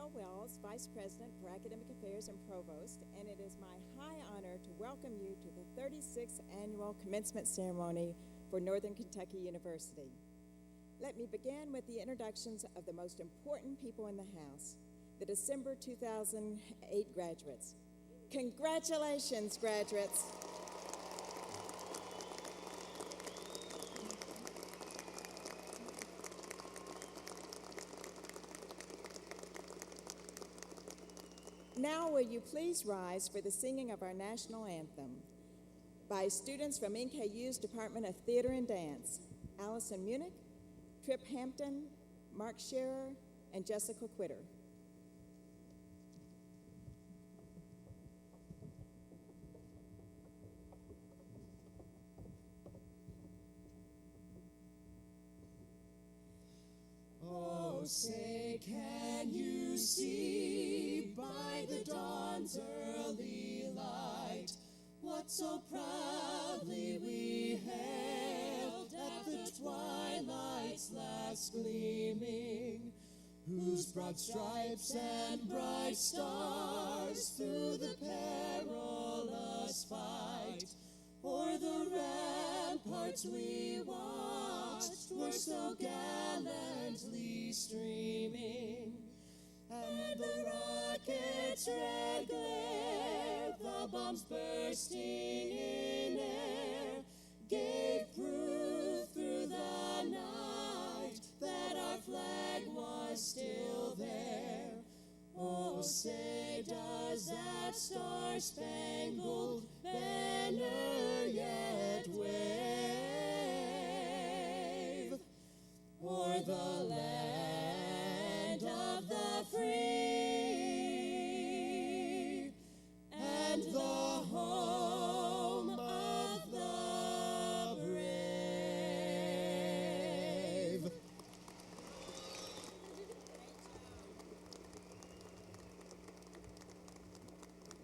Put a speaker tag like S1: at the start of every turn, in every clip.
S1: Michelle Wells, Vice President for Academic Affairs and Provost, and it is my high honor to welcome you to the 36th Annual Commencement Ceremony for Northern Kentucky University. Let me begin with the introductions of the most important people in the House, the December 2008 graduates. Congratulations, graduates. Now will you please rise for the singing of our national anthem by students from NKU's Department of Theater and Dance, Allison Munich, Tripp Hampton, Mark Scherer, and Jessica Quitter.
S2: Oh, say, can you see by the dawn's early light what so proudly we hailed at the twilight's last gleaming, whose broad stripes and bright stars through the perilous fight o'er the ramparts we watched were so gallantly streaming, and the rocket's red glare, the bombs bursting in air, gave proof through the night that our flag was still there. Oh, say, does that star-spangled banner yet wave o'er the land of the free and the home of the brave?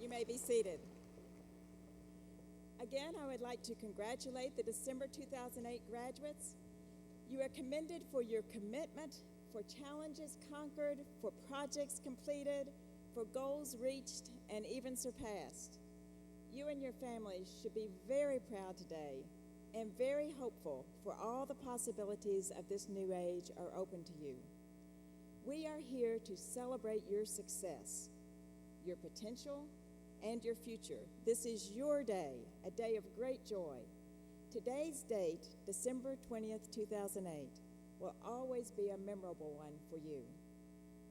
S1: You may be seated. Again, I would like to congratulate the December 2008 graduates. You are commended for your commitment, for challenges conquered, for projects completed, for goals reached and even surpassed. You and your families should be very proud today and very hopeful, for all the possibilities of this new age are open to you. We are here to celebrate your success, your potential, and your future. This is your day, a day of great joy. Today's date, December 20th, 2008, will always be a memorable one for you.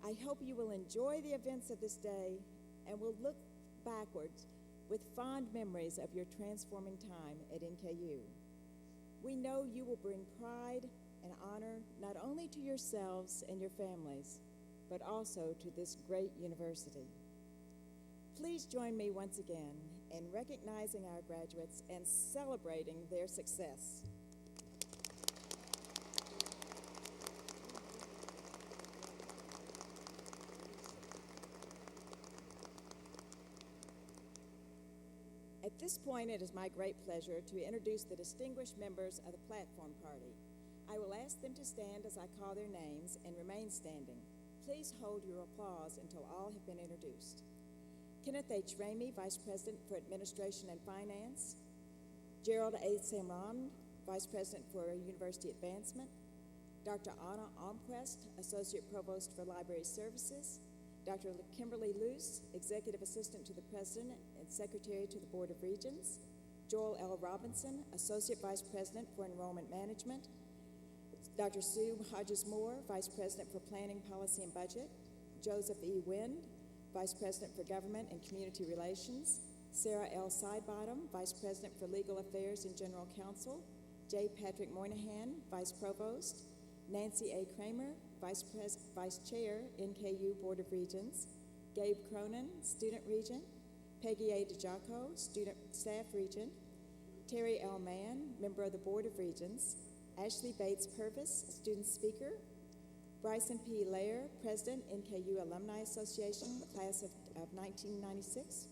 S1: I hope you will enjoy the events of this day and will look backwards with fond memories of your transforming time at NKU. We know you will bring pride and honor not only to yourselves and your families, but also to this great university. Please join me once again in recognizing our graduates and celebrating their success. At this point, it is my great pleasure to introduce the distinguished members of the platform party. I will ask them to stand as I call their names and remain standing. Please hold your applause until all have been introduced. Kenneth H. Ramey, Vice President for Administration and Finance. Gerald A. Samram, Vice President for University Advancement. Dr. Anna Almquist, Associate Provost for Library Services. Dr. Kimberly Luce, Executive Assistant to the President and Secretary to the Board of Regents. Joel L. Robinson, Associate Vice President for Enrollment Management. Dr. Sue Hodges-Moore, Vice President for Planning, Policy, and Budget. Joseph E. Wind, Vice President for Government and Community Relations. Sarah L. Sidebottom, Vice President for Legal Affairs and General Counsel. J. Patrick Moynihan, Vice Provost. Nancy A. Kramer, Vice Chair, NKU Board of Regents. Gabe Cronin, Student Regent. Peggy A. DeJaco, Student Staff Regent. Terry L. Mann, Member of the Board of Regents. Ashley Bates Purvis, Student Speaker. Bryson P. Lair, President, NKU Alumni Association, Class of 1996.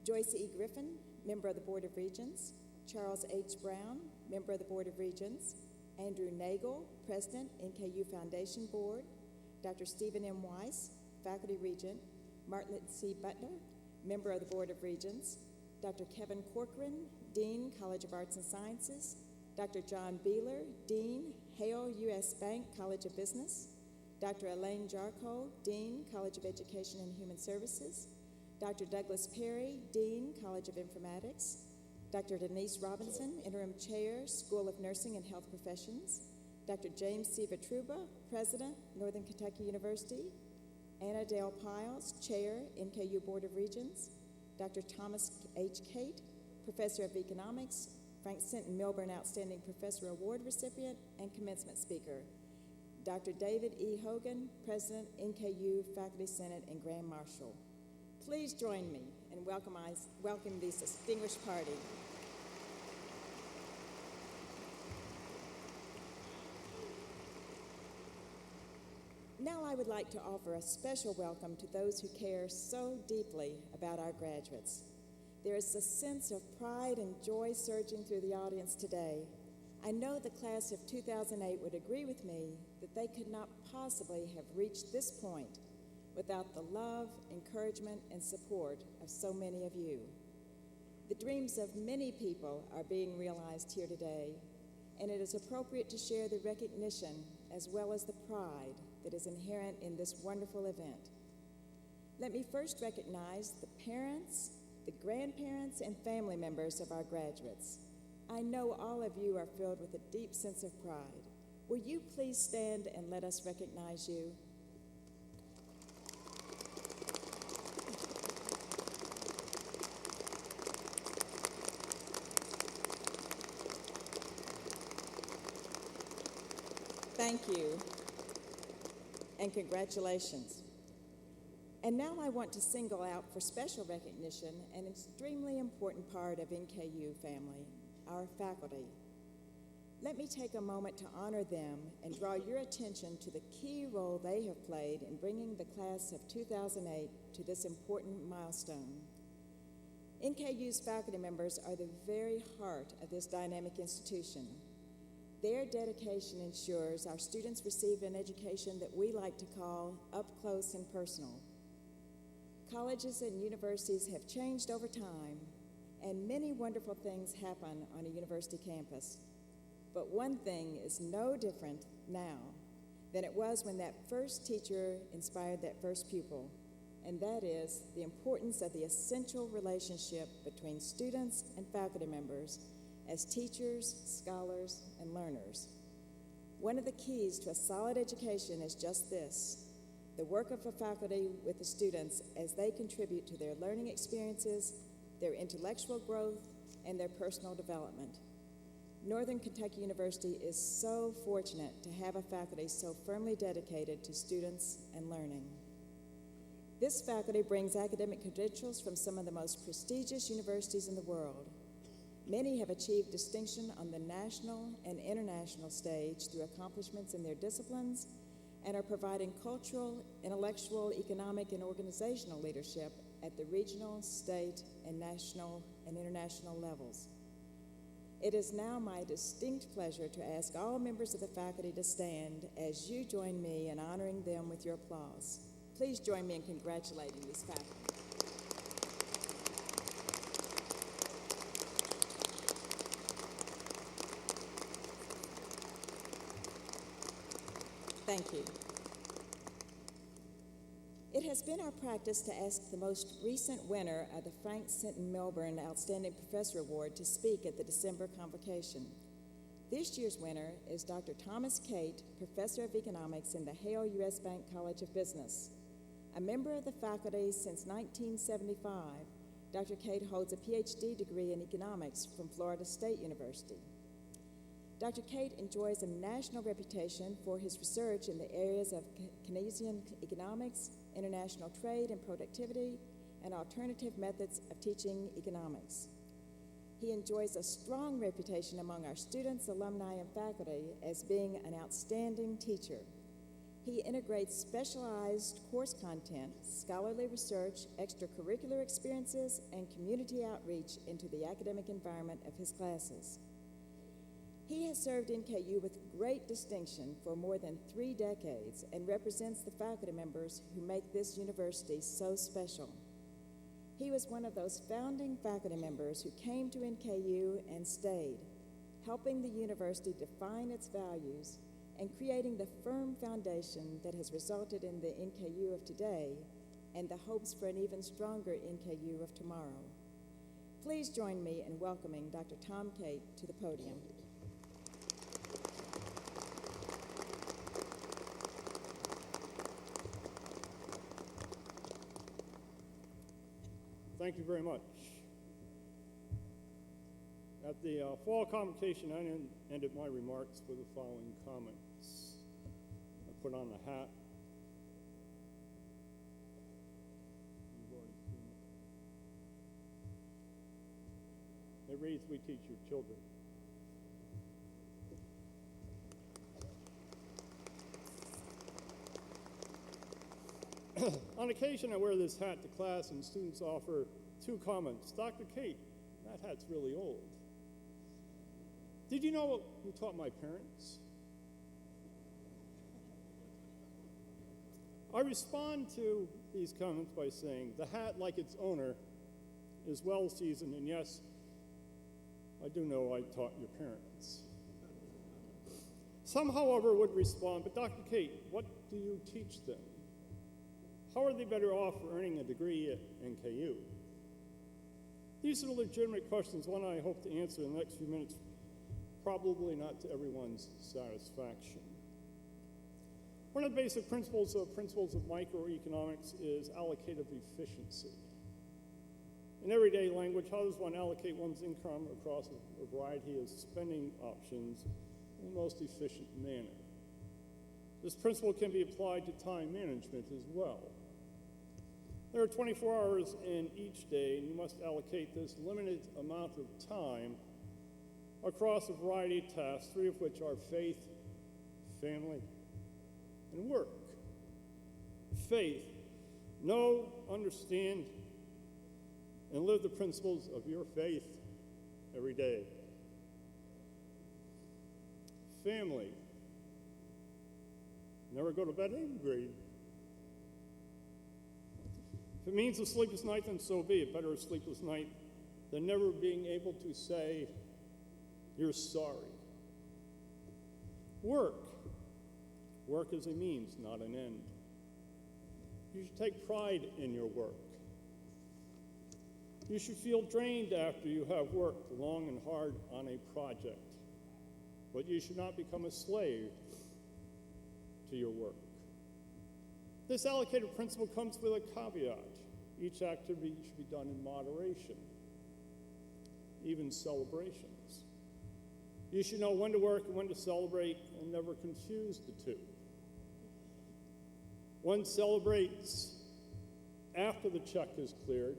S1: Joyce E. Griffin, Member of the Board of Regents. Charles H. Brown, Member of the Board of Regents. Andrew Nagel, President, NKU Foundation Board. Dr. Stephen M. Weiss, Faculty Regent, Martlet C. Butler, Member of the Board of Regents, Dr. Kevin Corcoran, Dean, College of Arts and Sciences, Dr. John Beeler, Dean, Hale U.S. Bank College of Business, Dr. Elaine Jarko, Dean, College of Education and Human Services, Dr. Douglas Perry, Dean, College of Informatics, Dr. Denise Robinson, Interim Chair, School of Nursing and Health Professions, Dr. James C. Vitruba, President, Northern Kentucky University, Anna Dale Piles, Chair, NKU Board of Regents, Dr. Thomas H. Cate, Professor of Economics, Frank Sinton Milburn Outstanding Professor Award recipient, and commencement speaker, Dr. David E. Hogan, President, NKU Faculty Senate and Grand Marshal. Please join me in welcome this distinguished party. Now I would like to offer a special welcome to those who care so deeply about our graduates. There is a sense of pride and joy surging through the audience today. I know the class of 2008 would agree with me that they could not possibly have reached this point without the love, encouragement, and support of so many of you. The dreams of many people are being realized here today, and it is appropriate to share the recognition as well as the pride that is inherent in this wonderful event. Let me first recognize the parents, the grandparents, and family members of our graduates. I know all of you are filled with a deep sense of pride. Will you please stand and let us recognize you? Thank you, and congratulations. And now I want to single out for special recognition an extremely important part of NKU family, our faculty. Let me take a moment to honor them and draw your attention to the key role they have played in bringing the class of 2008 to this important milestone. NKU's faculty members are the very heart of this dynamic institution. Their dedication ensures our students receive an education that we like to call up close and personal. Colleges and universities have changed over time, and many wonderful things happen on a university campus. But one thing is no different now than it was when that first teacher inspired that first pupil, and that is the importance of the essential relationship between students and faculty members as teachers, scholars, and learners. One of the keys to a solid education is just this: the work of a faculty with the students as they contribute to their learning experiences, their intellectual growth, and their personal development. Northern Kentucky University is so fortunate to have a faculty so firmly dedicated to students and learning. This faculty brings academic credentials from some of the most prestigious universities in the world. Many have achieved distinction on the national and international stage through accomplishments in their disciplines and are providing cultural, intellectual, economic, and organizational leadership at the regional, state, and national and international levels. It is now my distinct pleasure to ask all members of the faculty to stand as you join me in honoring them with your applause. Please join me in congratulating these faculty. Thank you. It has been our practice to ask the most recent winner of the Frank Sinton Milburn Outstanding Professor Award to speak at the December convocation. This year's winner is Dr. Thomas Cate, Professor of Economics in the Hale U.S. Bank College of Business. A member of the faculty since 1975, Dr. Cate holds a PhD degree in economics from Florida State University. Dr. Cate enjoys a national reputation for his research in the areas of Keynesian economics, international trade and productivity, and alternative methods of teaching economics. He enjoys a strong reputation among our students, alumni, and faculty as being an outstanding teacher. He integrates specialized course content, scholarly research, extracurricular experiences, and community outreach into the academic environment of his classes. He has served NKU with great distinction for more than 3 decades and represents the faculty members who make this university so special. He was one of those founding faculty members who came to NKU and stayed, helping the university define its values and creating the firm foundation that has resulted in the NKU of today and the hopes for an even stronger NKU of tomorrow. Please join me in welcoming Dr. Tom Cate to the podium.
S3: Thank you very much. At the fall convocation, I ended my remarks with the following comments. I put on a hat. You've already seen it. It reads, "We teach your children." On occasion, I wear this hat to class, and students offer 2 comments. "Dr. Cate, that hat's really old. Did you know you taught my parents?" I respond to these comments by saying, the hat, like its owner, is well seasoned, and yes, I do know I taught your parents. Some, however, would respond, "But Dr. Cate, what do you teach them? How are they better off for earning a degree at NKU?" These are legitimate questions, one I hope to answer in the next few minutes, probably not to everyone's satisfaction. One of the basic principles of microeconomics is allocative efficiency. In everyday language, how does one allocate one's income across a variety of spending options in the most efficient manner? This principle can be applied to time management as well. There are 24 hours in each day, and you must allocate this limited amount of time across a variety of tasks, 3 of which are faith, family, and work. Faith: know, understand, and live the principles of your faith every day. Family: never go to bed angry. If it means a sleepless night, then so be it. Better a sleepless night than never being able to say you're sorry. Work: work is a means, not an end. You should take pride in your work. You should feel drained after you have worked long and hard on a project, but you should not become a slave to your work. This allocated principle comes with a caveat. Each activity should be done in moderation, even celebrations. You should know when to work and when to celebrate, and never confuse the 2. One celebrates after the check is cleared,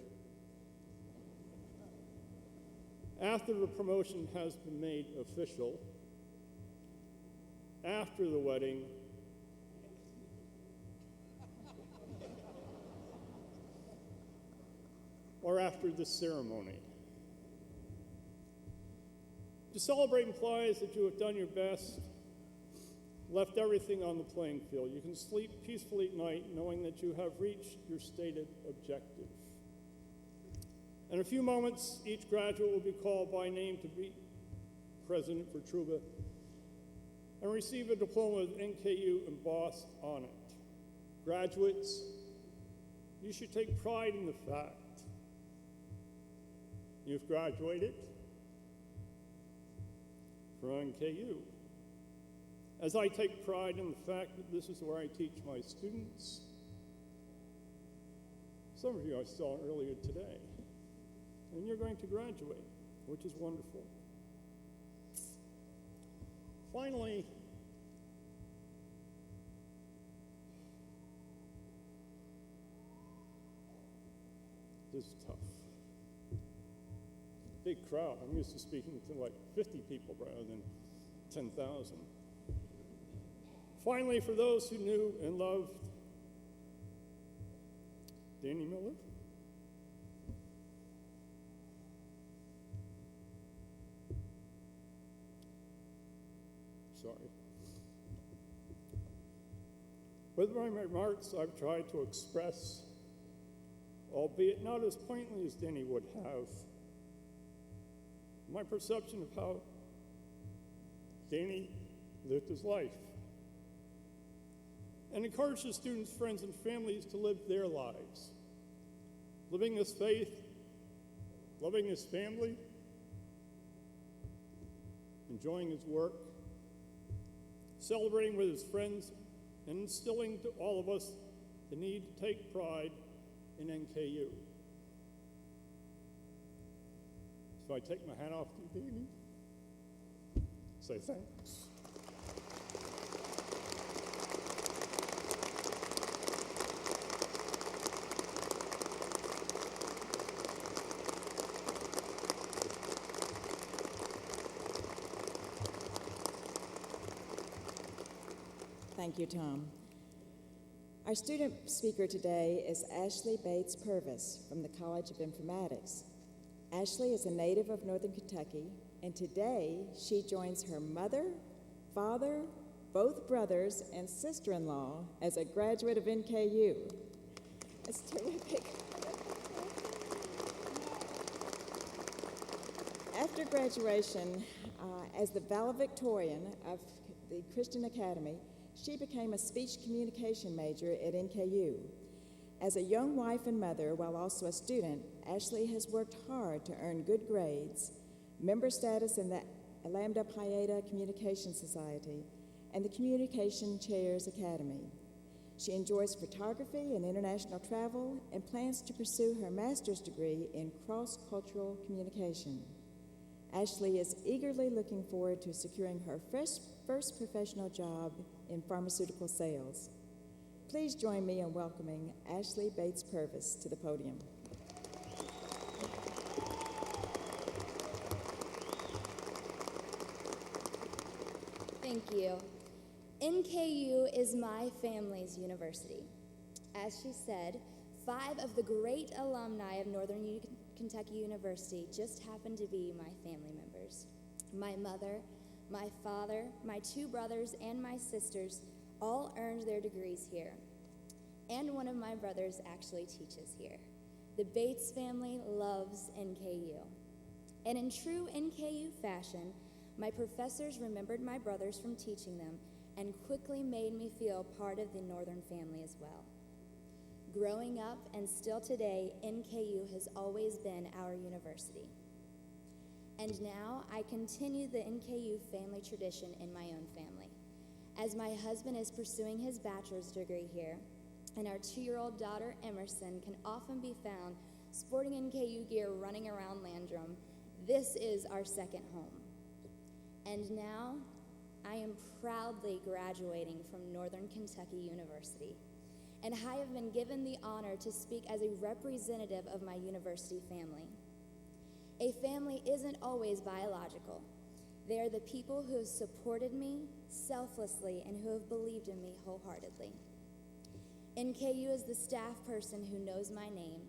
S3: after the promotion has been made official, after the wedding, or after the ceremony. To celebrate implies that you have done your best, left everything on the playing field. You can sleep peacefully at night knowing that you have reached your stated objective. In a few moments, each graduate will be called by name to be President for Truba and receive a diploma with NKU embossed on it. Graduates, you should take pride in the fact you've graduated from NKU. As I take pride in the fact that this is where I teach my students. Some of you I saw earlier today, and you're going to graduate, which is wonderful. Finally, this is tough. Big crowd. I'm used to speaking to like 50 people rather than 10,000. Finally, for those who knew and loved Danny Miller, sorry. With my remarks, I've tried to express, albeit not as pointedly as Danny would have, my perception of how Danny lived his life, and encourage his students, friends, and families to live their lives, living his faith, loving his family, enjoying his work, celebrating with his friends, and instilling to all of us the need to take pride in NKU. So I take my hat off to you, Danny. Say thanks.
S1: Thank you, Tom. Our student speaker today is Ashley Bates Purvis from the College of Informatics. Ashley is a native of Northern Kentucky, and today she joins her mother, father, both brothers, and sister-in-law as a graduate of NKU. That's terrific. After graduation, as the valedictorian of the Christian Academy, she became a speech communication major at NKU. As a young wife and mother, while also a student, Ashley has worked hard to earn good grades, member status in the Lambda Pi Eta Communication Society, and the Communication Chairs Academy. She enjoys photography and international travel and plans to pursue her master's degree in cross-cultural communication. Ashley is eagerly looking forward to securing her first professional job in pharmaceutical sales. Please join me in welcoming Ashley Bates Purvis to the podium.
S4: Thank you. NKU is my family's university. As she said, 5 of the great alumni of Northern Kentucky University just happen to be my family members. My mother, my father, my 2 brothers, and my sisters all earned their degrees here. And one of my brothers actually teaches here. The Bates family loves NKU. And in true NKU fashion, my professors remembered my brothers from teaching them and quickly made me feel part of the Northern family as well. Growing up and still today, NKU has always been our university. And now I continue the NKU family tradition in my own family, as my husband is pursuing his bachelor's degree here, and our 2-year-old daughter, Emerson, can often be found sporting NKU gear running around Landrum. This is our second home. And now I am proudly graduating from Northern Kentucky University, and I have been given the honor to speak as a representative of my university family. A family isn't always biological. They are the people who have supported me selflessly and who have believed in me wholeheartedly. NKU is the staff person who knows my name,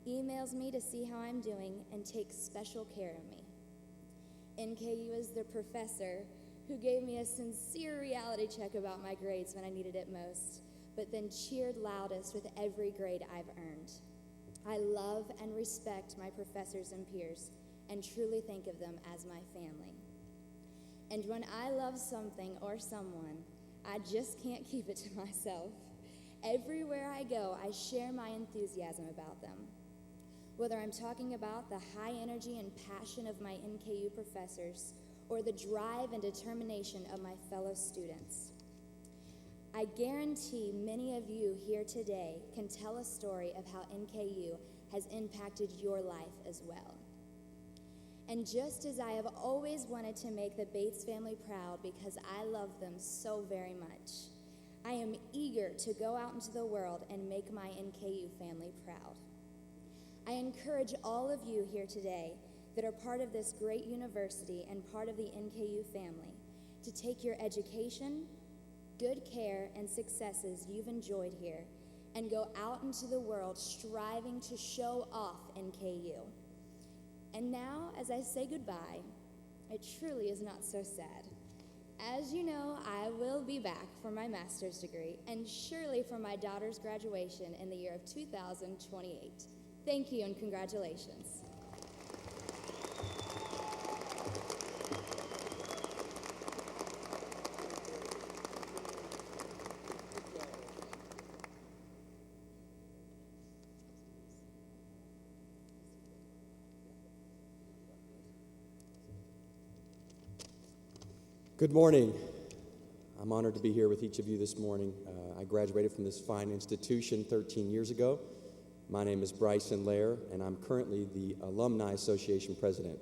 S4: emails me to see how I'm doing, and takes special care of me. NKU is the professor who gave me a sincere reality check about my grades when I needed it most, but then cheered loudest with every grade I've earned. I love and respect my professors and peers and truly think of them as my family. And when I love something or someone, I just can't keep it to myself. Everywhere I go, I share my enthusiasm about them. Whether I'm talking about the high energy and passion of my NKU professors or the drive and determination of my fellow students. I guarantee many of you here today can tell a story of how NKU has impacted your life as well. And just as I have always wanted to make the Bates family proud because I love them so very much, I am eager to go out into the world and make my NKU family proud. I encourage all of you here today that are part of this great university and part of the NKU family to take your education, good care, and successes you've enjoyed here and go out into the world striving to show off NKU. And now, as I say goodbye, it truly is not so sad. As you know, I will be back for my master's degree and surely for my daughter's graduation in the year of 2028. Thank you and congratulations.
S5: Good morning. I'm honored to be here with each of you this morning. I graduated from this fine institution 13 years ago. My name is Bryson Lair, and I'm currently the Alumni Association President.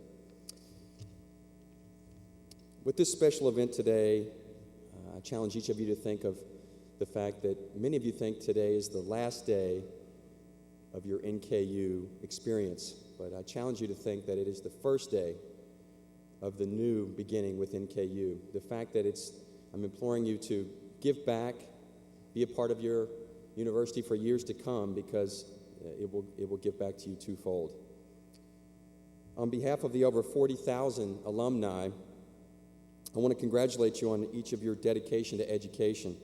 S5: With this special event today, I challenge each of you to think of the fact that many of you think today is the last day of your NKU experience, but I challenge you to think that it is the first day of the new beginning with NKU. The fact that I'm imploring you to give back, be a part of your university for years to come, because it will give back to you twofold. On behalf of the over 40,000 alumni, I want to congratulate you on each of your dedication to education.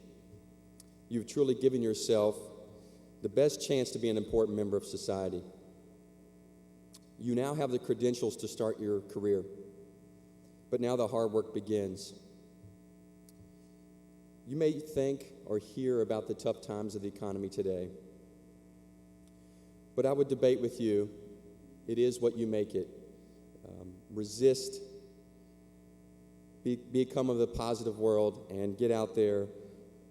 S5: You've truly given yourself the best chance to be an important member of society. You now have the credentials to start your career. But now the hard work begins. You may think or hear about the tough times of the economy today. But I would debate with you, it is what you make it. Resist, become of the positive world, and get out there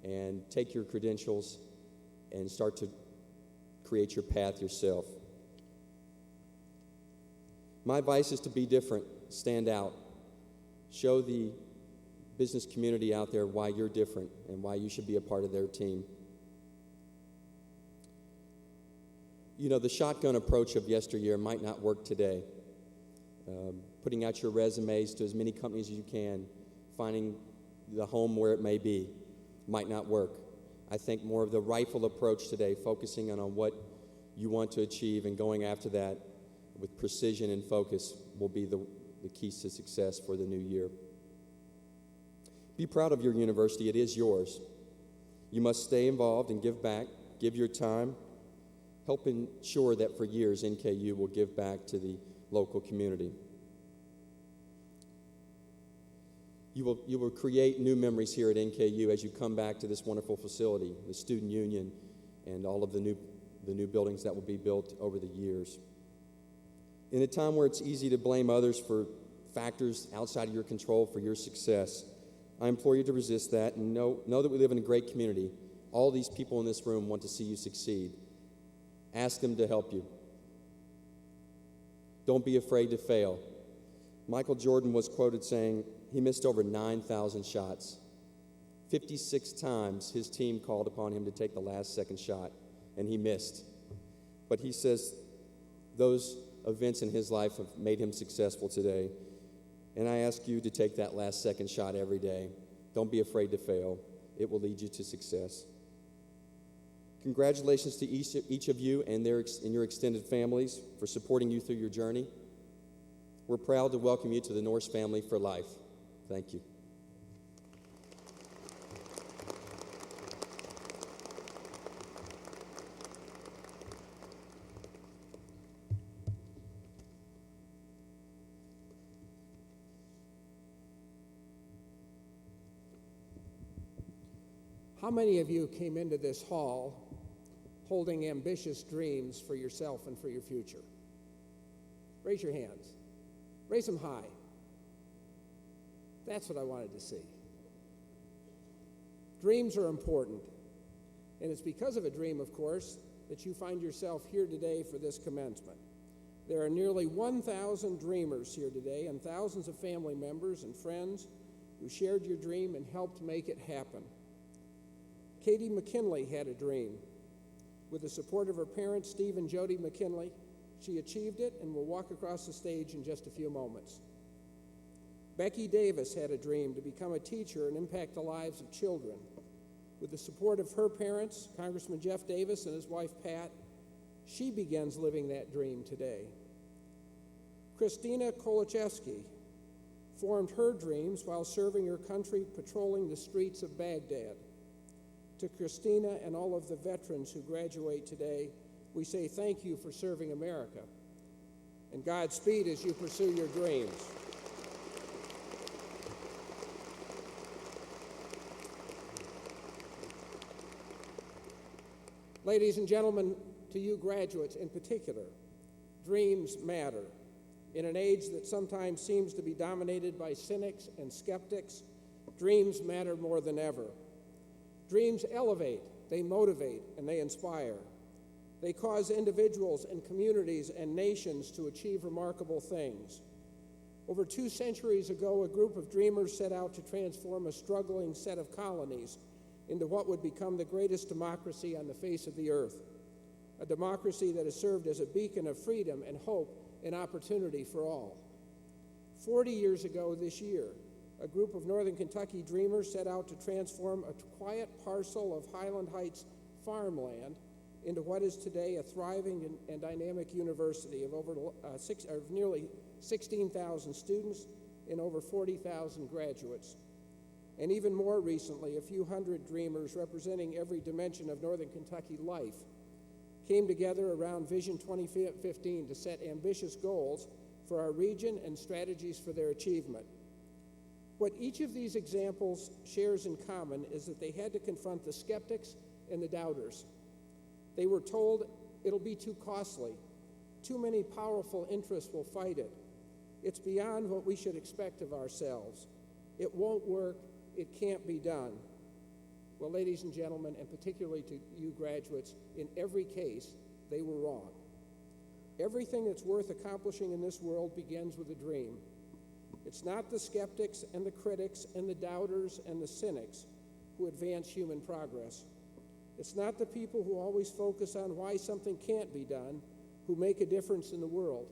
S5: and take your credentials and start to create your path yourself. My advice is to be different, stand out. Show the business community out there why you're different and why you should be a part of their team. You know, the shotgun approach of yesteryear might not work today. Putting out your resumes to as many companies as you can, finding the home where it may be, might not work. I think more of the rifle approach today, focusing on what you want to achieve and going after that with precision and focus, will be the keys to success for the new year. Be proud of your university. It is yours. You must stay involved and give back, give your time, help ensure that for years NKU will give back to the local community. You will create new memories here at NKU as you come back to this wonderful facility, the student union, and all of the new buildings that will be built over the years. In a time where it's easy to blame others for factors outside of your control for your success, I implore you to resist that and know that we live in a great community. All these people in this room want to see you succeed. Ask them to help you. Don't be afraid to fail. Michael Jordan was quoted saying he missed over 9,000 shots. 56 times his team called upon him to take the last second shot, and he missed. But he says those events in his life have made him successful today. And I ask you to take that last second shot every day. Don't be afraid to fail. It will lead you to success. Congratulations to each of you and your extended families for supporting you through your journey. We're proud to welcome you to the Norse family for life. Thank you.
S2: How many of you came into this hall holding ambitious dreams for yourself and for your future? Raise your hands. Raise them high. That's what I wanted to see. Dreams are important. And it's because of a dream, of course, that you find yourself here today for this commencement. There are nearly 1,000 dreamers here today and thousands of family members and friends who shared your dream and helped make it happen. Katie McKinley had a dream. With the support of her parents, Steve and Jody McKinley, she achieved it and will walk across the stage in just a few moments. Becky Davis had a dream to become a teacher and impact the lives of children. With the support of her parents, Congressman Jeff Davis and his wife Pat, she begins living that dream today. Christina Kolachevsky formed her dreams while serving her country patrolling the streets of Baghdad. To Christina and all of the veterans who graduate today, we say thank you for serving America, and Godspeed as you pursue your dreams. Ladies and gentlemen, to you graduates in particular, dreams matter. In an age that sometimes seems to be dominated by cynics and skeptics, dreams matter more than ever. Dreams elevate, they motivate, and they inspire. They cause individuals and communities and nations to achieve remarkable things. Over 2 centuries ago, a group of dreamers set out to transform a struggling set of colonies into what would become the greatest democracy on the face of the earth, a democracy that has served as a beacon of freedom and hope and opportunity for all. 40 years ago this year, a group of Northern Kentucky dreamers set out to transform a quiet parcel of Highland Heights farmland into what is today a thriving and dynamic university of nearly 16,000 students and over 40,000 graduates. And even more recently, a few hundred dreamers representing every dimension of Northern Kentucky life came together around Vision 2015 to set ambitious goals for our region and strategies for their achievement. What each of these examples shares in common is that they had to confront the skeptics and the doubters. They were told it'll be too costly, too many powerful interests will fight it, it's beyond what we should expect of ourselves, it won't work, it can't be done. Well, ladies and gentlemen, and particularly to you graduates, in every case, they were wrong. Everything that's worth accomplishing in this world begins with a dream. It's not the skeptics and the critics and the doubters and the cynics who advance human progress. It's not the people who always focus on why something can't be done who make a difference in the world.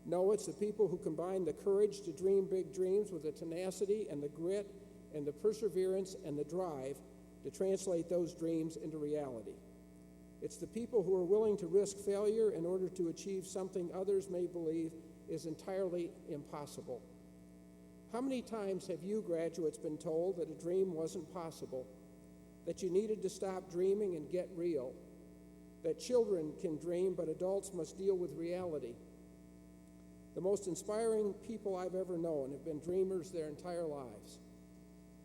S2: No, it's the people who combine the courage to dream big dreams with the tenacity and the grit and the perseverance and the drive to translate those dreams into reality. It's the people who are willing to risk failure in order to achieve something others may believe is entirely impossible. How many times have you graduates been told that a dream wasn't possible, that you needed to stop dreaming and get real, that children can dream but adults must deal with reality? The most inspiring people I've ever known have been dreamers their entire lives.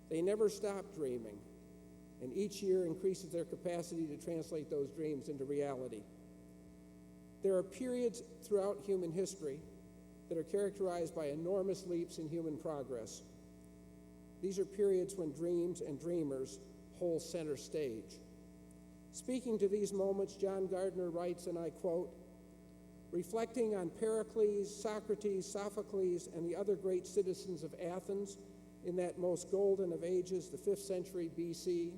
S2: They never stop dreaming, and each year increases their capacity to translate those dreams into reality. There are periods throughout human history that are characterized by enormous leaps in human progress. These are periods when dreams and dreamers hold center stage. Speaking to these moments, John Gardner writes, and I quote, "Reflecting on Pericles, Socrates, Sophocles, and the other great citizens of Athens in that most golden of ages, the 5th century BC,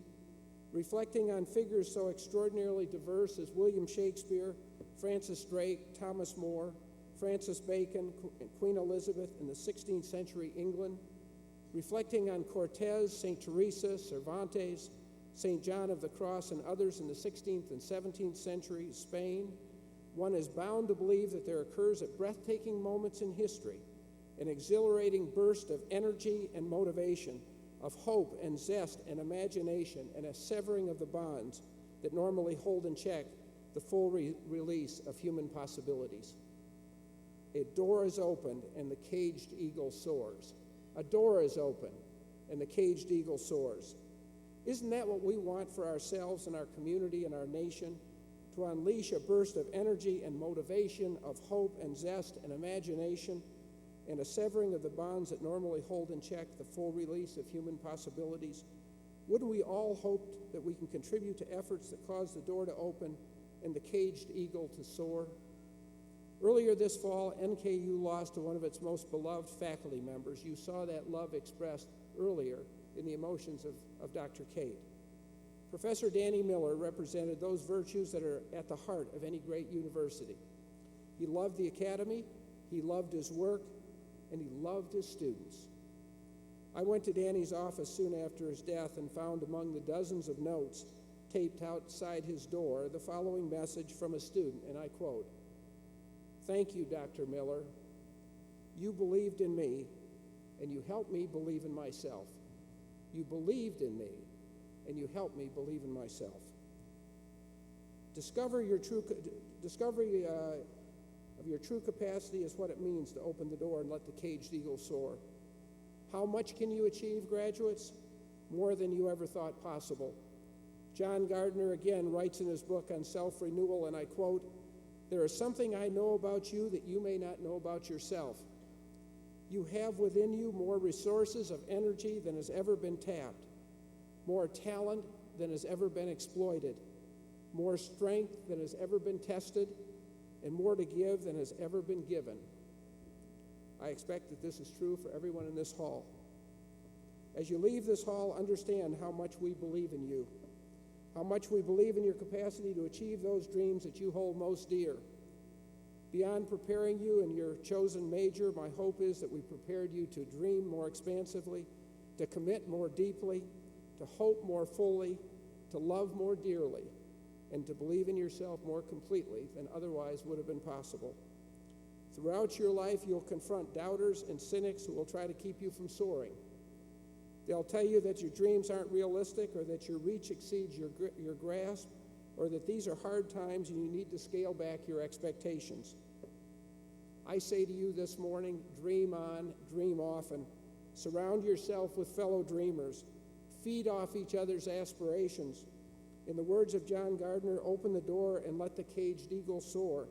S2: reflecting on figures so extraordinarily diverse as William Shakespeare, Francis Drake, Thomas More, Francis Bacon, and Queen Elizabeth in the 16th century England, reflecting on Cortez, St. Teresa, Cervantes, St. John of the Cross, and others in the 16th and 17th century Spain, one is bound to believe that there occurs at breathtaking moments in history an exhilarating burst of energy and motivation, of hope and zest and imagination, and a severing of the bonds that normally hold in check the full release of human possibilities. A door is opened and the caged eagle soars. A door is open and the caged eagle soars. Isn't that what we want for ourselves and our community and our nation? To unleash a burst of energy and motivation, of hope and zest and imagination, and a severing of the bonds that normally hold in check the full release of human possibilities? Wouldn't we all hope that we can contribute to efforts that cause the door to open and the caged eagle to soar? Earlier this fall, NKU lost to one of its most beloved faculty members. You saw that love expressed earlier in the emotions of Dr. Kate. Professor Danny Miller represented those virtues that are at the heart of any great university. He loved the academy, he loved his work, and he loved his students. I went to Danny's office soon after his death and found among the dozens of notes taped outside his door the following message from a student, and I quote, "Thank you, Dr. Miller. You believed in me, and you helped me believe in myself. You believed in me, and you helped me believe in myself. Discovery of your true capacity is what it means to open the door and let the caged eagle soar. How much can you achieve, graduates? More than you ever thought possible. John Gardner again writes in his book on self-renewal, and I quote, "There is something I know about you that you may not know about yourself. You have within you more resources of energy than has ever been tapped, more talent than has ever been exploited, more strength than has ever been tested, and more to give than has ever been given." I expect that this is true for everyone in this hall. As you leave this hall, understand how much we believe in you, how much we believe in your capacity to achieve those dreams that you hold most dear. Beyond preparing you in your chosen major, my hope is that we prepared you to dream more expansively, to commit more deeply, to hope more fully, to love more dearly, and to believe in yourself more completely than otherwise would have been possible. Throughout your life, you'll confront doubters and cynics who will try to keep you from soaring. They'll tell you that your dreams aren't realistic, or that your reach exceeds your grasp, or that these are hard times and you need to scale back your expectations. I say to you this morning, dream on, dream often. Surround yourself with fellow dreamers. Feed off each other's aspirations. In the words of John Gardner, open the door and let the caged eagle soar.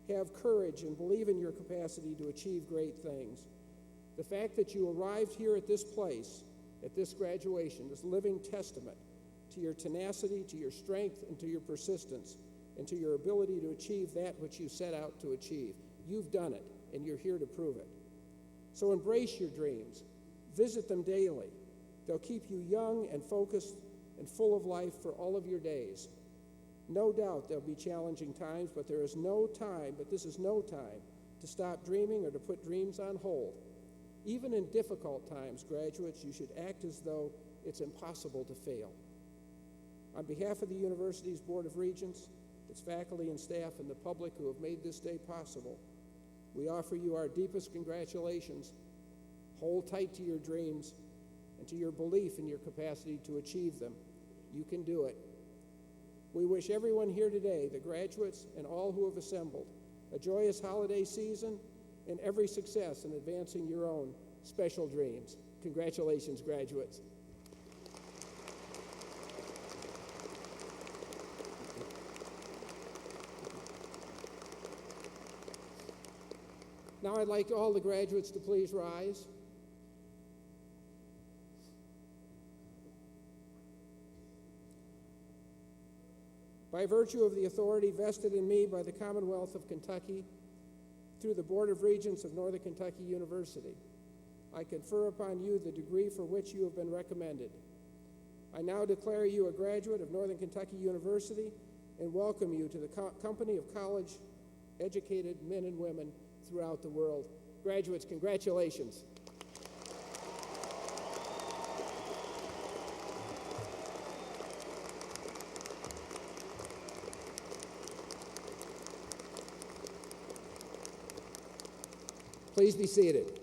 S2: Have courage and believe in your capacity to achieve great things. The fact that you arrived here at this place, at this graduation, is living testament to your tenacity, to your strength, and to your persistence, and to your ability to achieve that which you set out to achieve. You've done it, and you're here to prove it. So embrace your dreams. Visit them daily. They'll keep you young and focused and full of life for all of your days. No doubt there'll be challenging times, but this is no time to stop dreaming or to put dreams on hold. Even in difficult times, graduates, you should act as though it's impossible to fail. On behalf of the university's Board of Regents, its faculty and staff, and the public who have made this day possible, we offer you our deepest congratulations. Hold tight to your dreams and to your belief in your capacity to achieve them. You can do it. We wish everyone here today, the graduates and all who have assembled, a joyous holiday season and every success in advancing your own special dreams. Congratulations, graduates. Now I'd like all the graduates to please rise. By virtue of the authority vested in me by the Commonwealth of Kentucky, through the Board of Regents of Northern Kentucky University, I confer upon you the degree for which you have been recommended. I now declare you a graduate of Northern Kentucky University and welcome you to the company of college-educated men and women throughout the world. Graduates, congratulations. Please be seated.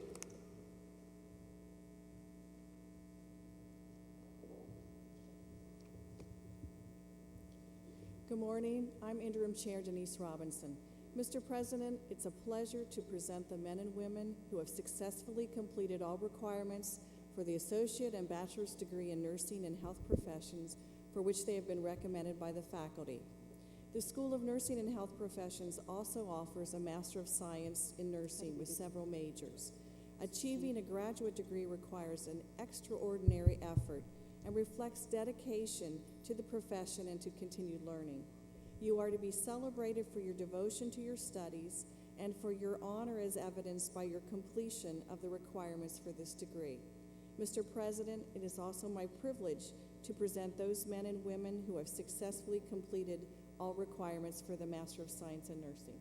S6: Good morning. I'm Interim Chair Denise Robinson. Mr. President, it's a pleasure to present the men and women who have successfully completed all requirements for the associate and bachelor's degree in nursing and health professions for which they have been recommended by the faculty. The School of Nursing and Health Professions also offers a Master of Science in Nursing with several majors. Achieving a graduate degree requires an extraordinary effort and reflects dedication to the profession and to continued learning. You are to be celebrated for your devotion to your studies and for your honor as evidenced by your completion of the requirements for this degree. Mr. President, it is also my privilege to present those men and women who have successfully completed all requirements for the Master of Science in Nursing.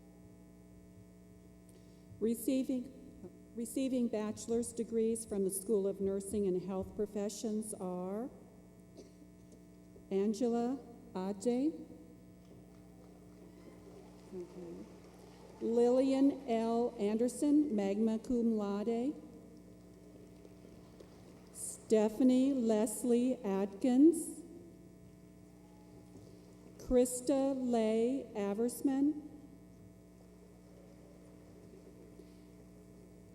S7: Receiving bachelor's degrees from the School of Nursing and Health Professions are Angela Ade, Lillian L. Anderson, magna cum laude, Stephanie Leslie Atkins, Krista Leigh Aversman,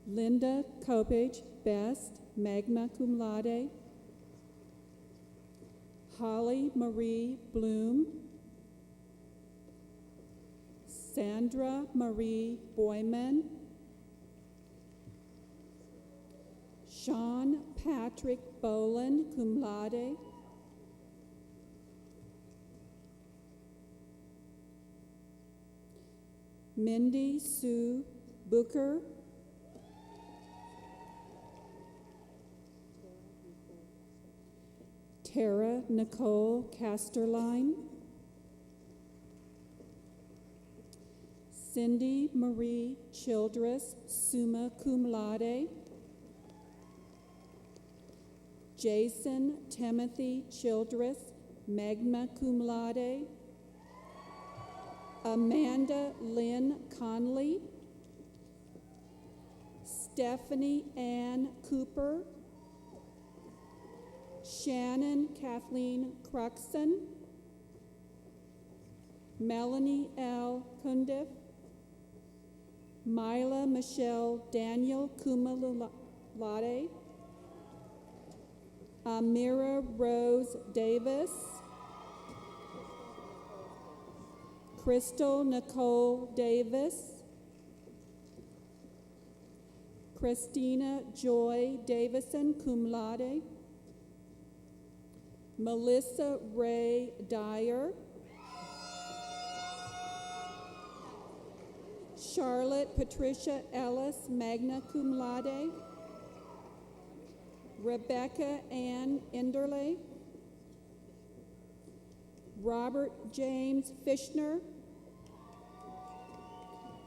S7: Linda Kopich Best, magna cum laude, Holly Marie Bloom, Sandra Marie Boyman, Sean Patrick Boland, cum laude, Mindy Sue Booker, Tara Nicole Casterline, Cindy Marie Childress, summa cum laude, Jason Timothy Childress, magna cum laude, Amanda Lynn Conley, Stephanie Ann Cooper, Shannon Kathleen Cruxon, Melanie L. Cundiff, Mila Michelle Daniel cum laude, Amira Rose Davis, Crystal Nicole Davis, Christina Joy Davison, cum laude, Melissa Ray Dyer, Charlotte Patricia Ellis, magna cum laude, Rebecca Ann Enderle, Robert James Fishner,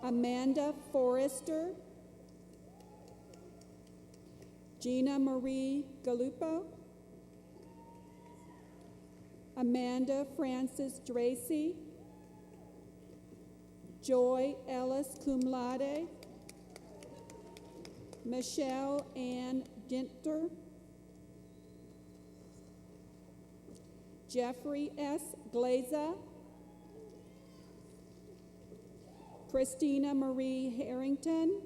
S7: Amanda Forrester, Gina Marie Galupo, Amanda Frances Dracy, Joy Ellis cum laude, Michelle Ann Dinter, Jeffrey S. Glaza, Christina Marie Harrington,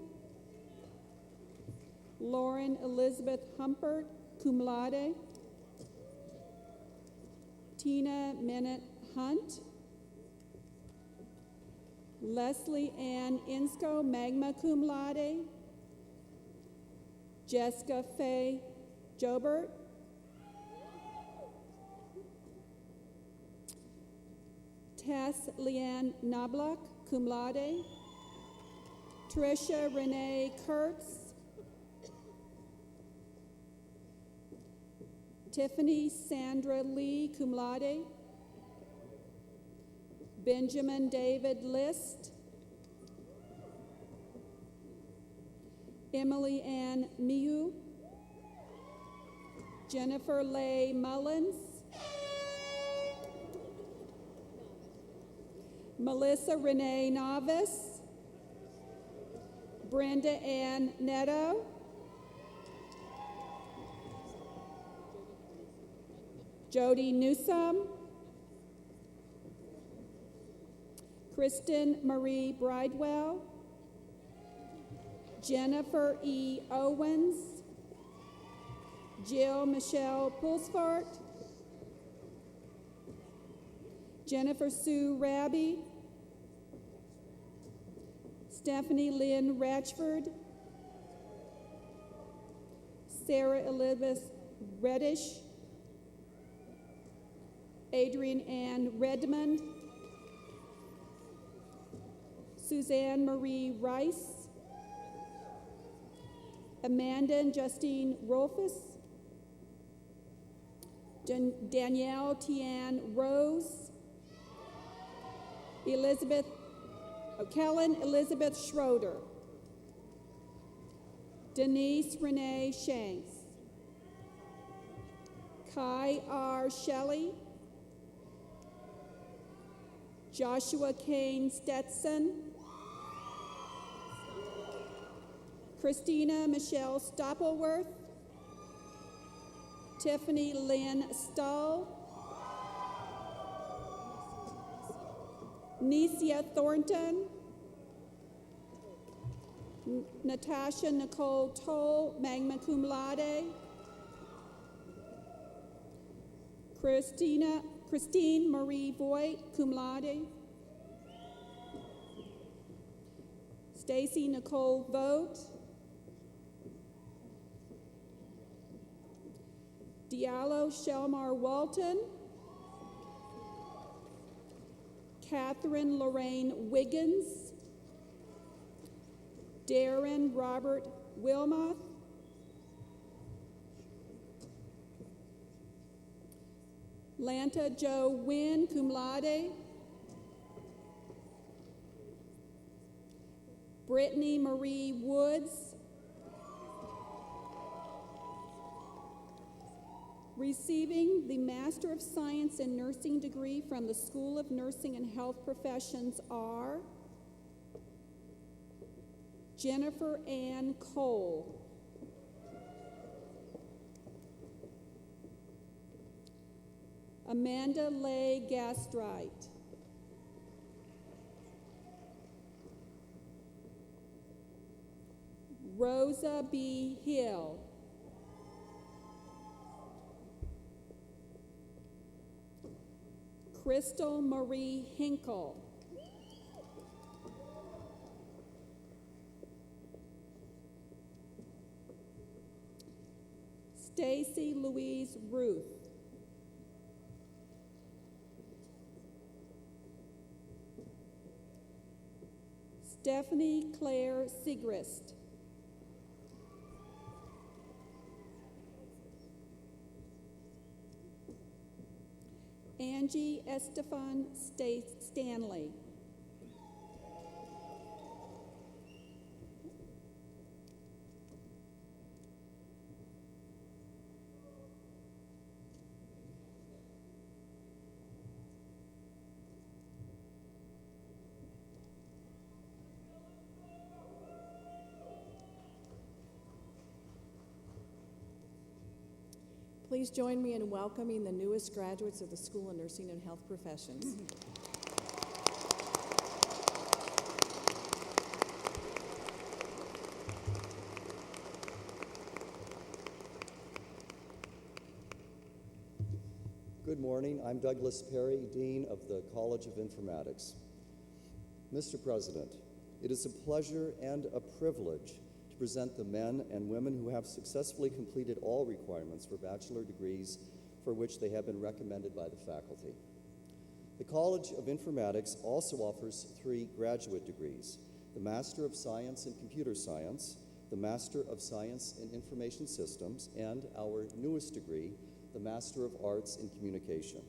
S7: Lauren Elizabeth Humpert, cum laude, Tina Minute Hunt, Leslie Ann Insco, magna cum laude, Jessica Faye Jobert, Tess Leanne Knobloch, cum laude, Tricia Renee Kurtz, Tiffany Sandra Lee, cum laude, Benjamin David List, Emily Ann Miu, Jennifer Leigh Mullins, Melissa Renee Novice, Brenda Ann Netto, Jody Newsome, Kristen Marie Bridewell, Jennifer E. Owens, Jill Michelle Pulsfart, Jennifer Sue Raby, Stephanie Lynn Ratchford, Sarah Elizabeth Reddish, Adrian Ann Redmond, Suzanne Marie Rice, Amanda and Justine Rolfus, Danielle Tian Rose, Kellen Elizabeth Schroeder, Denise Renee Shanks, Kai R. Shelley, Joshua Kane Stetson, Christina Michelle Stoppelworth, Tiffany Lynn Stull, Necia Thornton, Natasha Nicole Toll, magna cum laude, Christine Marie Voigt, cum laude, Stacy Nicole Vogt, Diallo Shelmar Walton, Catherine Lorraine Wiggins, Darren Robert Wilmoth, Lanta Joe Wynn, cum laude, Brittany Marie Woods, receiving the Master of Science in Nursing degree from the School of Nursing and Health Professions are Jennifer Ann Cole, Amanda Leigh Gastrite, Rosa B. Hill, Crystal Marie Hinkle, Stacy Louise Ruth, Stephanie Claire Sigrist, Angie Estefan Stanley,
S6: Please join me in welcoming the newest graduates of the School of Nursing and Health Professions.
S8: Good morning. I'm Douglas Perry, Dean of the College of Informatics. Mr. President, it is a pleasure and a privilege to present the men and women who have successfully completed all requirements for bachelor degrees for which they have been recommended by the faculty. The College of Informatics also offers 3 graduate degrees: the Master of Science in Computer Science, the Master of Science in Information Systems, and our newest degree, the Master of Arts in Communication.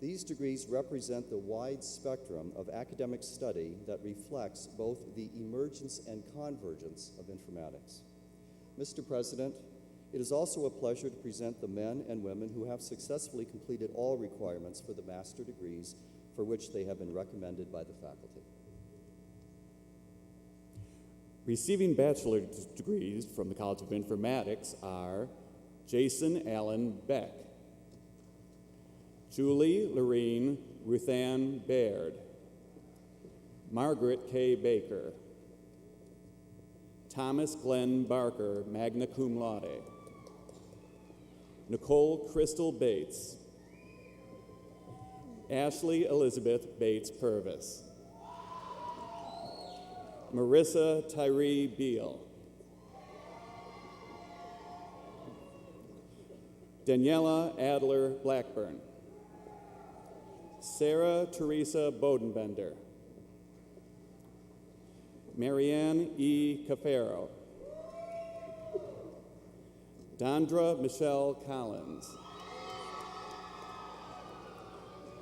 S8: These degrees represent the wide spectrum of academic study that reflects both the emergence and convergence of informatics. Mr. President, it is also a pleasure to present the men and women who have successfully completed all requirements for the master degrees for which they have been recommended by the faculty.
S9: Receiving bachelor's degrees from the College of Informatics are Jason Allen Beck, Julie Lorene Ruthann Baird, Margaret K. Baker, Thomas Glenn Barker, magna cum laude, Nicole Crystal Bates, Ashley Elizabeth Bates Purvis, Marissa Tyree Beal, Daniela Adler Blackburn, Sarah Teresa Bodenbender, Marianne E. Cafaro, Dondra Michelle Collins,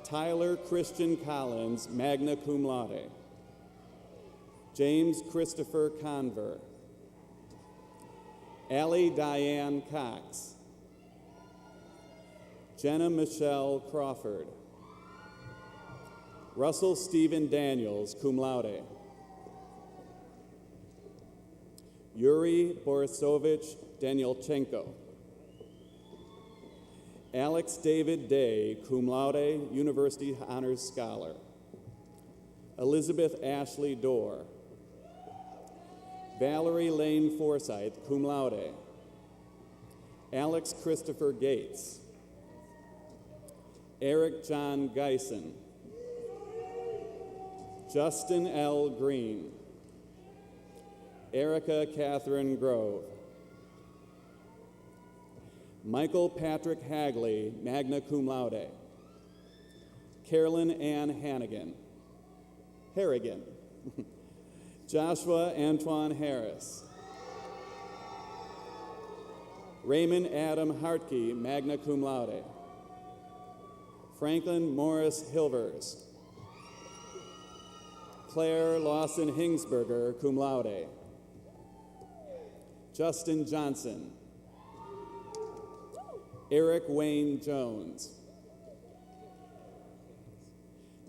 S9: Tyler Christian Collins, magna cum laude, James Christopher Conver, Allie Diane Cox, Jenna Michelle Crawford, Russell Stephen Daniels, cum laude, Yuri Borisovich Danielchenko, Alex David Day, cum laude, University Honors Scholar. Elizabeth Ashley Dorr. Valerie Lane Forsythe, cum laude. Alex Christopher Gates. Eric John Geisen. Justin L. Green. Erica Catherine Grove. Michael Patrick Hagley, magna cum laude. Carolyn Ann Harrigan. Joshua Antoine Harris. Raymond Adam Hartke, magna cum laude. Franklin Morris Hilvers. Claire Lawson Hingsberger, cum laude. Justin Johnson. Eric Wayne Jones.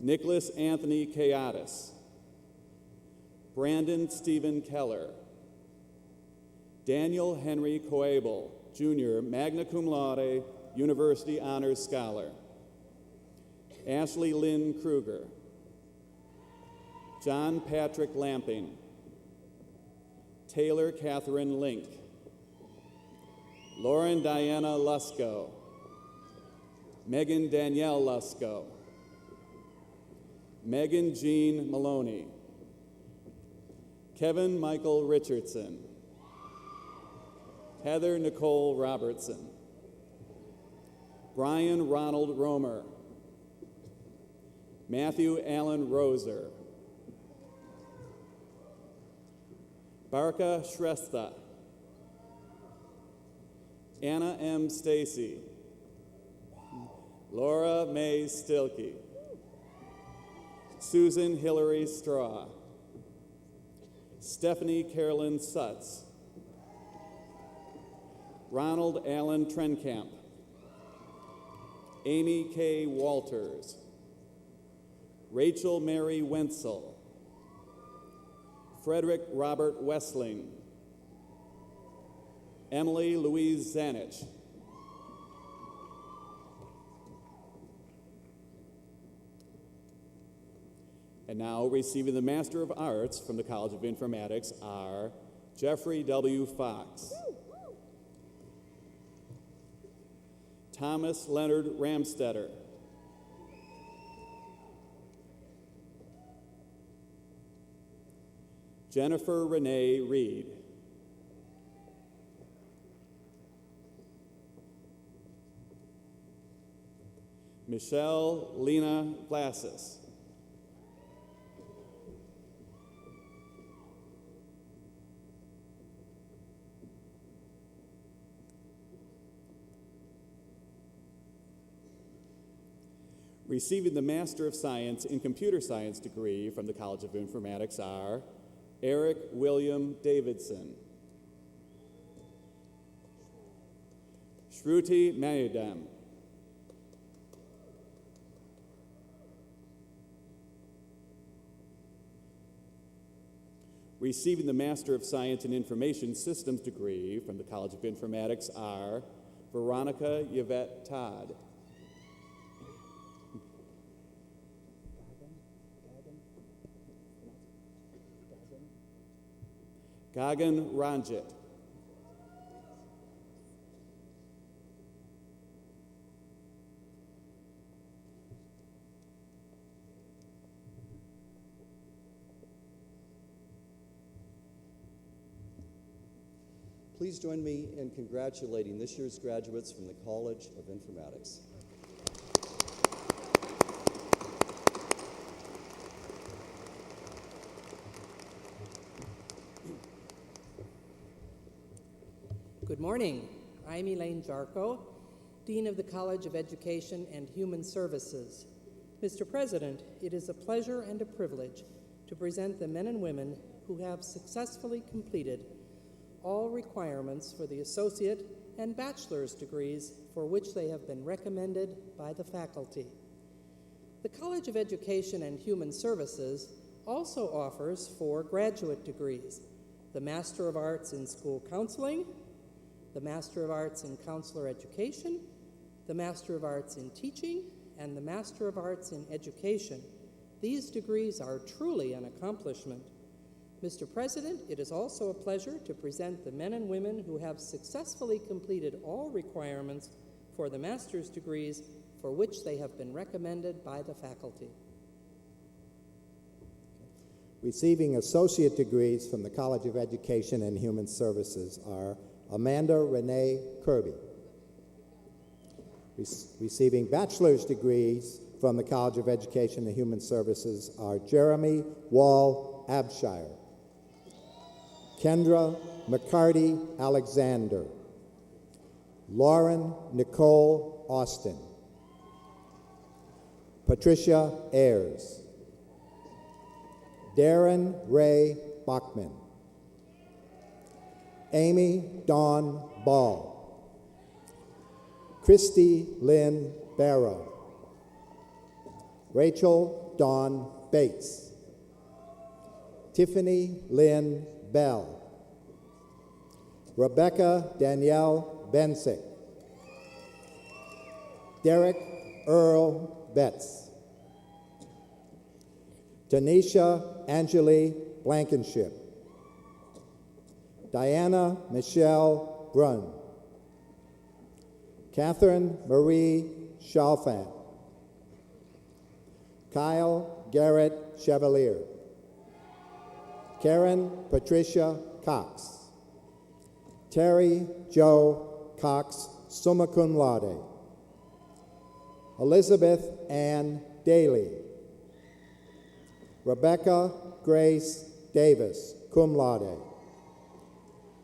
S9: Nicholas Anthony Chaotis. Brandon Stephen Keller. Daniel Henry Coable, Jr., magna cum laude, University Honors Scholar. Ashley Lynn Kruger. John Patrick Lamping. Taylor Catherine Link. Lauren Diana Lusko. Megan Danielle Lusko. Megan Jean Maloney. Kevin Michael Richardson. Heather Nicole Robertson. Brian Ronald Romer. Matthew Allen Roser. Barka Shrestha. Anna M. Stacy. Laura May Stilke. Susan Hillary Straw. Stephanie Carolyn Sutz. Ronald Allen Trenkamp. Amy K. Walters. Rachel Mary Wenzel. Frederick Robert Wessling. Emily Louise Zanich. And now receiving the Master of Arts from the College of Informatics are Jeffrey W. Fox. Thomas Leonard Ramstetter. Jennifer Renee Reed. Michelle Lena Vlassis. Receiving the Master of Science in Computer Science degree from the College of Informatics are Eric William Davidson. Shruti Mayudam. Receiving the Master of Science in Information Systems degree from the College of Informatics are Veronica Yvette Todd. Gagan Ranjit.
S8: Please join me in congratulating this year's graduates from the College of Informatics.
S10: Good morning. I'm Elaine Jarko, Dean of the College of Education and Human Services. Mr. President, it is a pleasure and a privilege to present the men and women who have successfully completed all requirements for the associate and bachelor's degrees for which they have been recommended by the faculty. The College of Education and Human Services also offers 4 graduate degrees: the Master of Arts in School Counseling, the Master of Arts in Counselor Education, the Master of Arts in Teaching, and the Master of Arts in Education. These degrees are truly an accomplishment. Mr. President, it is also a pleasure to present the men and women who have successfully completed all requirements for the master's degrees for which they have been recommended by the faculty.
S11: Receiving associate degrees from the College of Education and Human Services are Amanda Renee Kirby. Receiving bachelor's degrees from the College of Education and Human Services are Jeremy Wall Abshire, Kendra McCarty Alexander, Lauren Nicole Austin, Patricia Ayers, Darren Ray Bachman, Amy Dawn Ball, Christy Lynn Barrow, Rachel Dawn Bates, Tiffany Lynn Bell, Rebecca Danielle Bensick, Derek Earl Betts, Tanisha Angeli Blankenship, Diana Michelle Brunn, Catherine Marie Chalfant, Kyle Garrett Chevalier, Karen Patricia Cox, Terry Joe Cox, summa cum laude, Elizabeth Ann Daly, Rebecca Grace Davis, cum laude,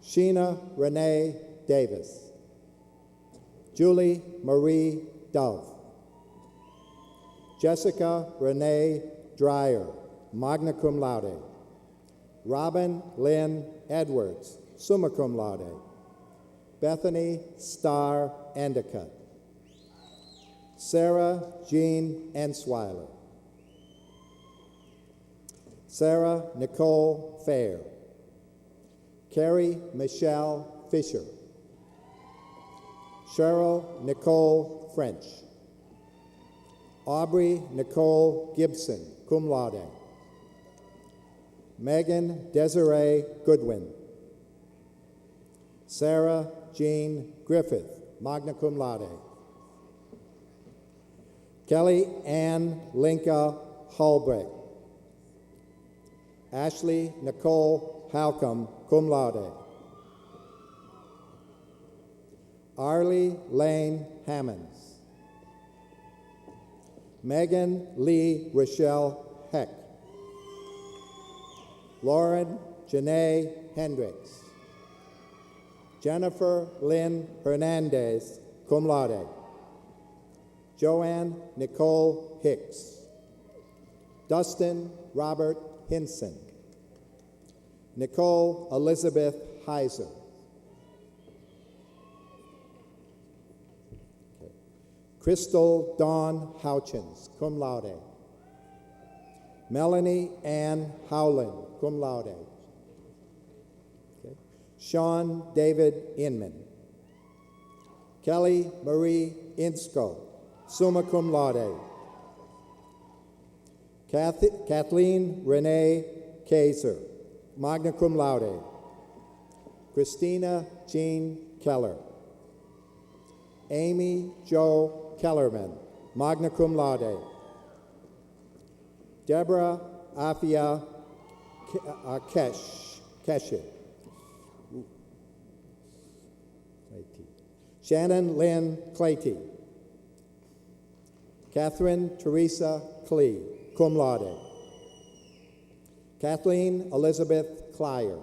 S11: Sheena Renee Davis, Julie Marie Dove, Jessica Renee Dreyer, magna cum laude, Robin Lynn Edwards, summa cum laude, Bethany Starr Endicott, Sarah Jean Ensweiler, Sarah Nicole Fair, Carrie Michelle Fisher, Cheryl Nicole French, Aubrey Nicole Gibson, cum laude, Megan Desiree Goodwin, Sarah Jean Griffith, magna cum laude, Kelly Ann Linka Hulbrecht, Ashley Nicole Halcomb, cum laude, Arlie Lane Hammonds, Megan Lee Rochelle Heck, Lauren Janae Hendricks, Jennifer Lynn Hernandez, cum laude, Joanne Nicole Hicks, Dustin Robert Hinson, Nicole Elizabeth Heiser, Crystal Dawn Houchins, cum laude, Melanie Ann Howland, cum laude, Sean David Inman, Kelly Marie Insko, summa cum laude, Kathleen Renee Kaiser, magna cum laude, Christina Jean Keller, Amy Jo Kellerman, magna cum laude, Deborah Afia Keshe, Shannon Lynn Clayty, Catherine Teresa Klee, cum laude, Kathleen Elizabeth Clyer,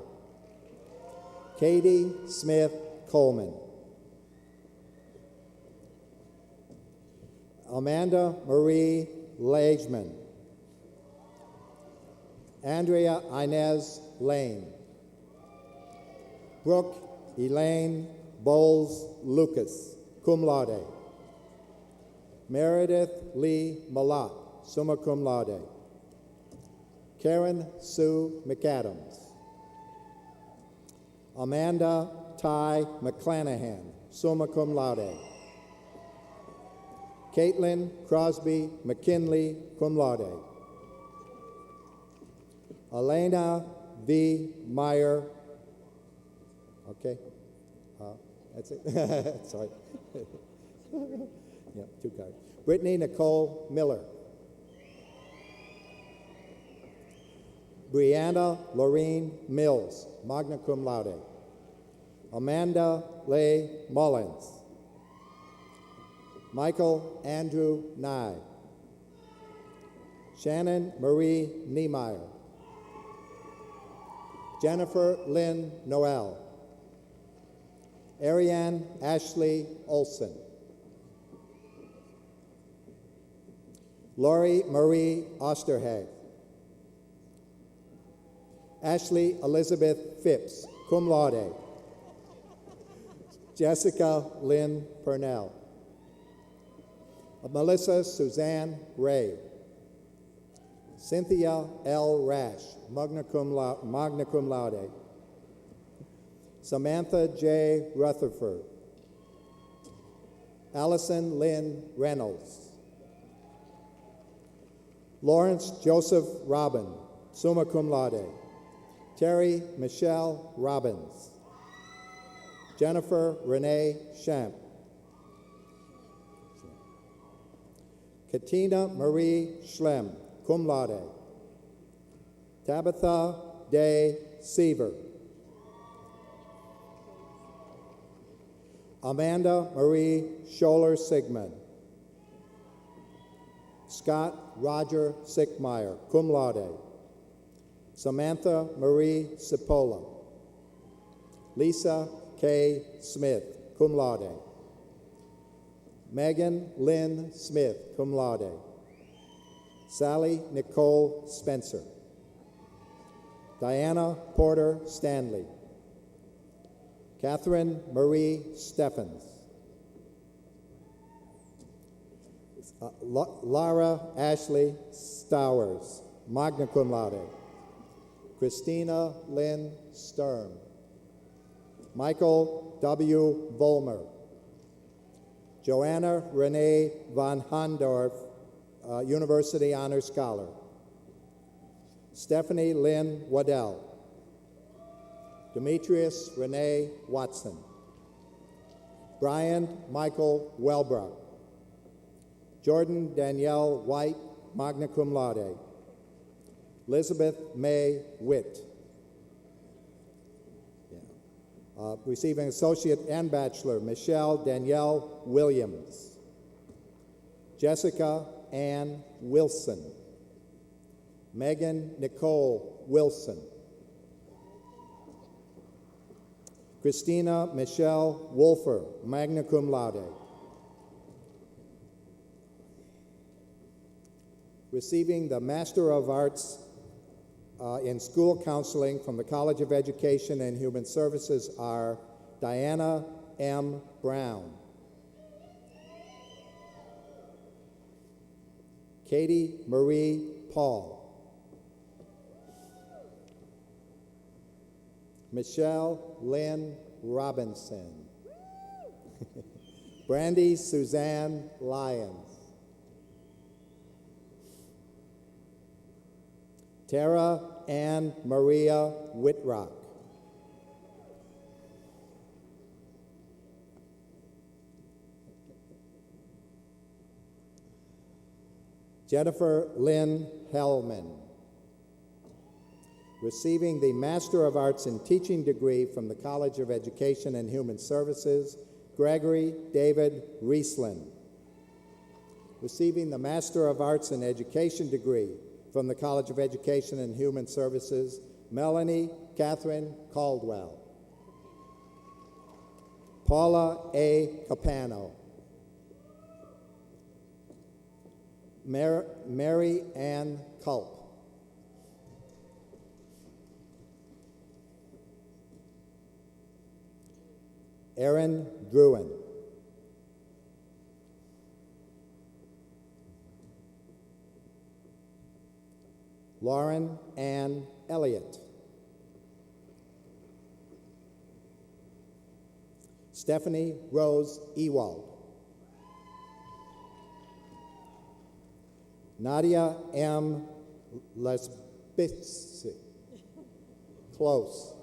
S11: Katie Smith Coleman, Amanda Marie Lageman, Andrea Inez Lane, Brooke Elaine Bowles Lucas, cum laude, Meredith Lee Malott, summa cum laude, Karen Sue McAdams, Amanda Ty McClanahan, summa cum laude, Caitlin Crosby McKinley, cum laude. Elena V. Meyer, okay, that's it, sorry. Yeah, two cards. Brittany Nicole Miller. Brianna Lorene Mills, magna cum laude. Amanda Leigh Mullins. Michael Andrew Nye. Shannon Marie Niemeyer. Jennifer Lynn Noel. Ariane Ashley Olson. Lori Marie Osterhag. Ashley Elizabeth Phipps, cum laude. Jessica Lynn Purnell. Melissa Suzanne Ray. Cynthia L. Rash, magna cum laude. Samantha J. Rutherford. Allison Lynn Reynolds. Lawrence Joseph Robin, summa cum laude. Terry Michelle Robbins. Jennifer Renee Champ. Katina Marie Schlem, cum laude. Tabitha Day Seaver. Amanda Marie Scholler Sigmund. Scott Roger Sickmeyer, cum laude. Samantha Marie Cipolla. Lisa K. Smith, cum laude. Megan Lynn Smith, cum laude. Sally Nicole Spencer. Diana Porter Stanley. Catherine Marie Steffens. Lara Ashley Stowers, magna cum laude. Christina Lynn Sturm. Michael W. Volmer. Joanna Renee von Hondorf, University Honor Scholar. Stephanie Lynn Waddell. Demetrius Renee Watson. Brian Michael Welbrock. Jordan Danielle White, magna cum laude. Elizabeth May Witt. Receiving associate and bachelor, Michelle Danielle Williams. Jessica Ann Wilson. Megan Nicole Wilson. Christina Michelle Wolfer, magna cum laude. Receiving the Master of Arts in School Counseling from the College of Education and Human Services are Diana M. Brown, Katie Marie Paul, Michelle Lynn Robinson, Brandy Suzanne Lyons, Tara Ann Maria Whitrock, Jennifer Lynn Hellman. Receiving the Master of Arts in Teaching degree from the College of Education and Human Services, Gregory David Rieslin. Receiving the Master of Arts in Education degree from the College of Education and Human Services, Melanie Catherine Caldwell. Paula A. Capano. Mary Ann Culp. Aaron Druin. Lauren Ann Elliott. Stephanie Rose Ewald. Nadia M. Lesbitsi. Close.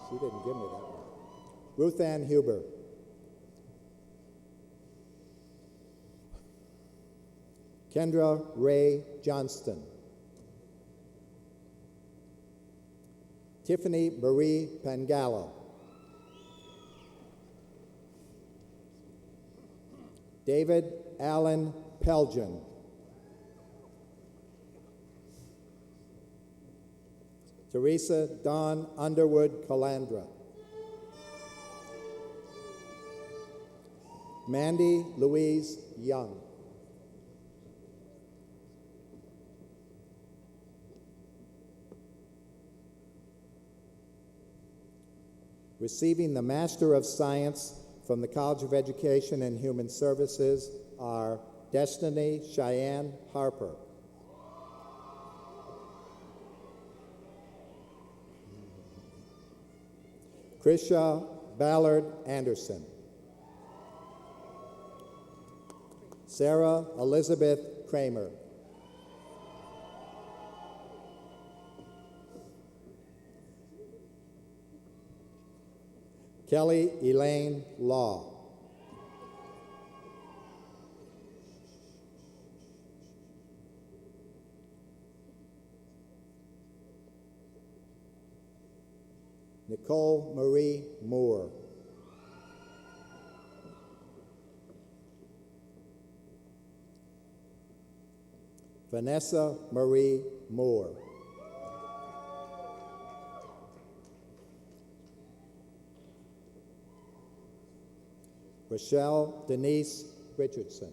S11: She didn't give me that one. Ruth Ann Huber. Kendra Ray Johnston. Tiffany Marie Pangallo. David Allen Pelgen. Teresa Dawn Underwood Calandra. Mandy Louise Young. Receiving the Master of Science from the College of Education and Human Services are Destiny Cheyenne Harper. Krisha Ballard Anderson. Sarah Elizabeth Kramer. Kelly Elaine Law. Nicole Marie Moore. Vanessa Marie Moore. Rochelle Denise Richardson.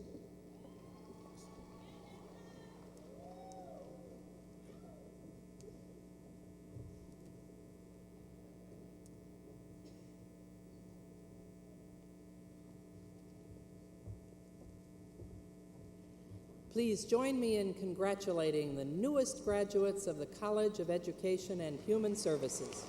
S10: Please join me in congratulating the newest graduates of the College of Education and Human Services.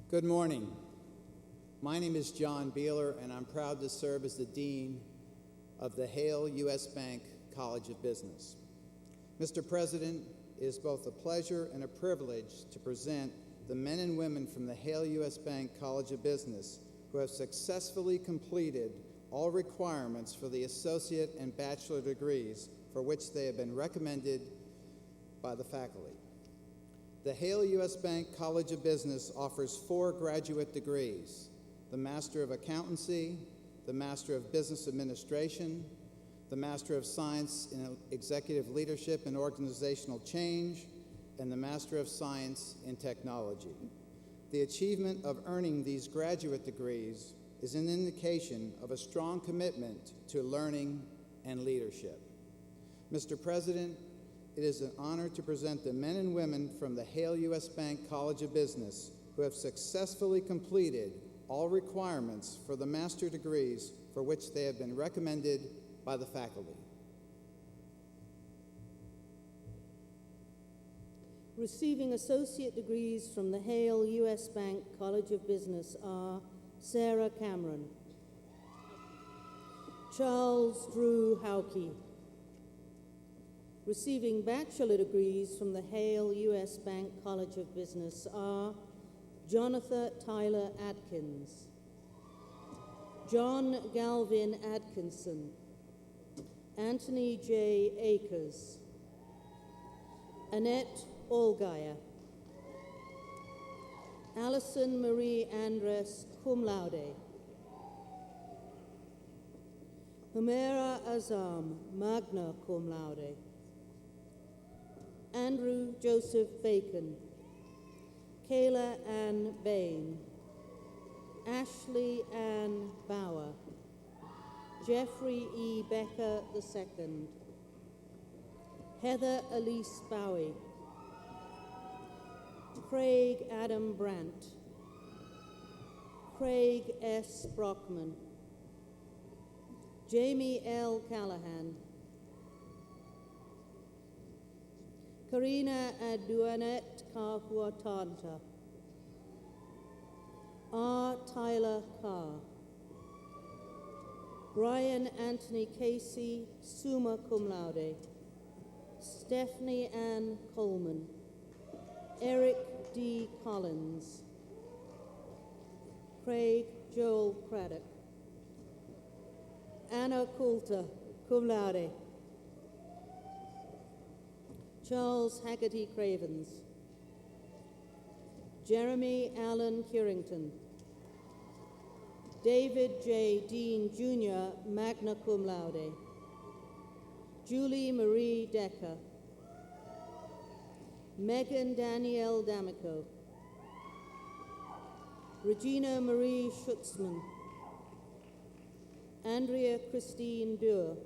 S12: Good morning. My name is John Beeler, and I'm proud to serve as the Dean of the Hale U.S. Bank College of Business. Mr. President, it is both a pleasure and a privilege to present the men and women from the Hale U.S. Bank College of Business who have successfully completed all requirements for the associate and bachelor degrees for which they have been recommended by the faculty. The Hale U.S. Bank College of Business offers 4 graduate degrees: the Master of Accountancy, the Master of Business Administration, the Master of Science in Executive Leadership and Organizational Change, and the Master of Science in Technology. The achievement of earning these graduate degrees is an indication of a strong commitment to learning and leadership. Mr. President, it is an honor to present the men and women from the Hale U.S. Bank College of Business who have successfully completed all requirements for the master degrees for which they have been recommended by the faculty.
S13: Receiving associate degrees from the Hale U.S. Bank College of Business are Sarah Cameron, Charles Drew Hauke. Receiving bachelor degrees from the Hale U.S. Bank College of Business are Jonathan Tyler Atkins, John Galvin Atkinson, Anthony J. Akers, Annette Allgaier, Allison Marie Andres cum laude, Humera Azam, magna cum laude, Andrew Joseph Bacon, Kayla Ann Bain, Ashley Ann Bauer, Jeffrey E. Becker II, Heather Elise Bowie, Craig Adam Brandt, Craig S. Brockman, Jamie L. Callahan, Karina Aduanet Kahuatanta. R. Tyler Carr. Brian Anthony Casey, summa cum laude. Stephanie Ann Coleman. Eric D. Collins. Craig Joel Craddock. Anna Coulter, cum laude. Charles Haggerty Cravens. Jeremy Allen Curington. David J. Dean, Jr., magna cum laude. Julie Marie Decker. Megan Danielle D'Amico. Regina Marie Schutzman. Andrea Christine Dürr.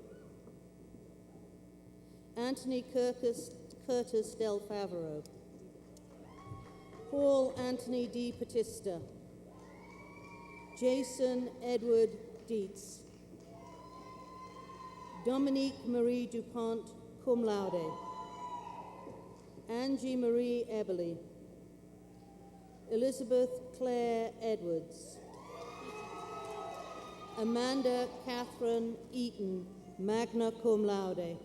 S13: Anthony Curtis Del Favero. Paul Anthony D. Batista. Jason Edward Dietz. Dominique Marie DuPont, cum laude. Angie Marie Eberly. Elizabeth Claire Edwards. Amanda Catherine Eaton, magna cum laude.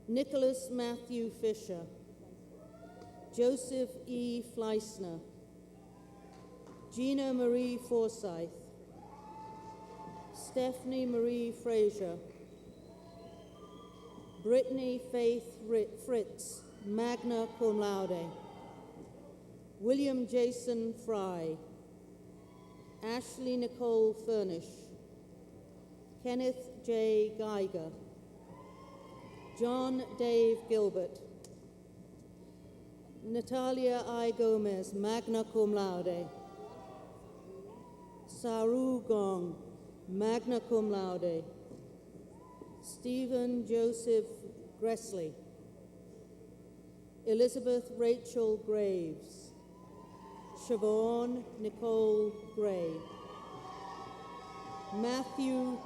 S13: Nicholas Matthew Fisher. Joseph E. Fleissner. Gina Marie Forsyth. Stephanie Marie Frazier. Brittany Faith Fritz, magna cum laude. William Jason Fry. Ashley Nicole Furnish. Kenneth J. Geiger. John Dave Gilbert. Natalia I. Gomez, magna cum laude. Saru Gong, magna cum laude. Stephen Joseph Gressley. Elizabeth Rachel Graves. Siobhan Nicole Gray. Matthew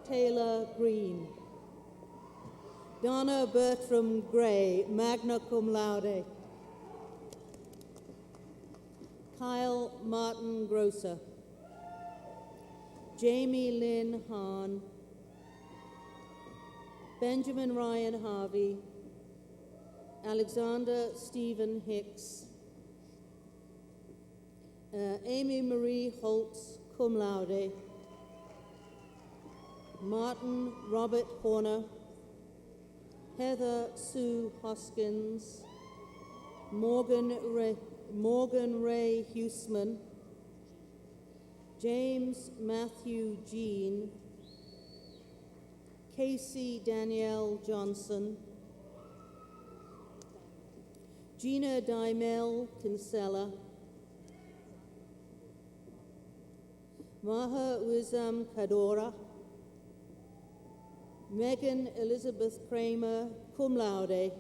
S13: Taylor Green. Donna Bertram Gray, magna cum laude. Kyle Martin Grosser. Jamie Lynn Hahn. Benjamin Ryan Harvey. Alexander Stephen Hicks. Amy Marie Holtz, cum laude. Martin Robert Horner. Heather Sue Hoskins. Morgan Ray Huseman. James Matthew Jean. Casey Danielle Johnson. Gina Dimel Kinsella. Maha Wizam Kadora. Megan Elizabeth Kramer, cum laude.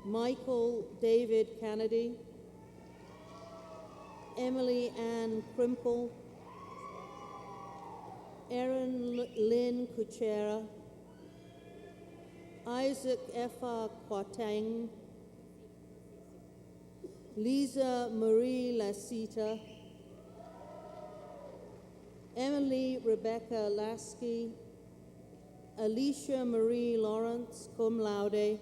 S13: Michael David Kennedy. Emily Ann Crimple. Erin Lynn Kuchera. Isaac F.R. Quatang. Lisa Marie Lasita. Emily Rebecca Lasky. Alicia Marie Lawrence, cum laude.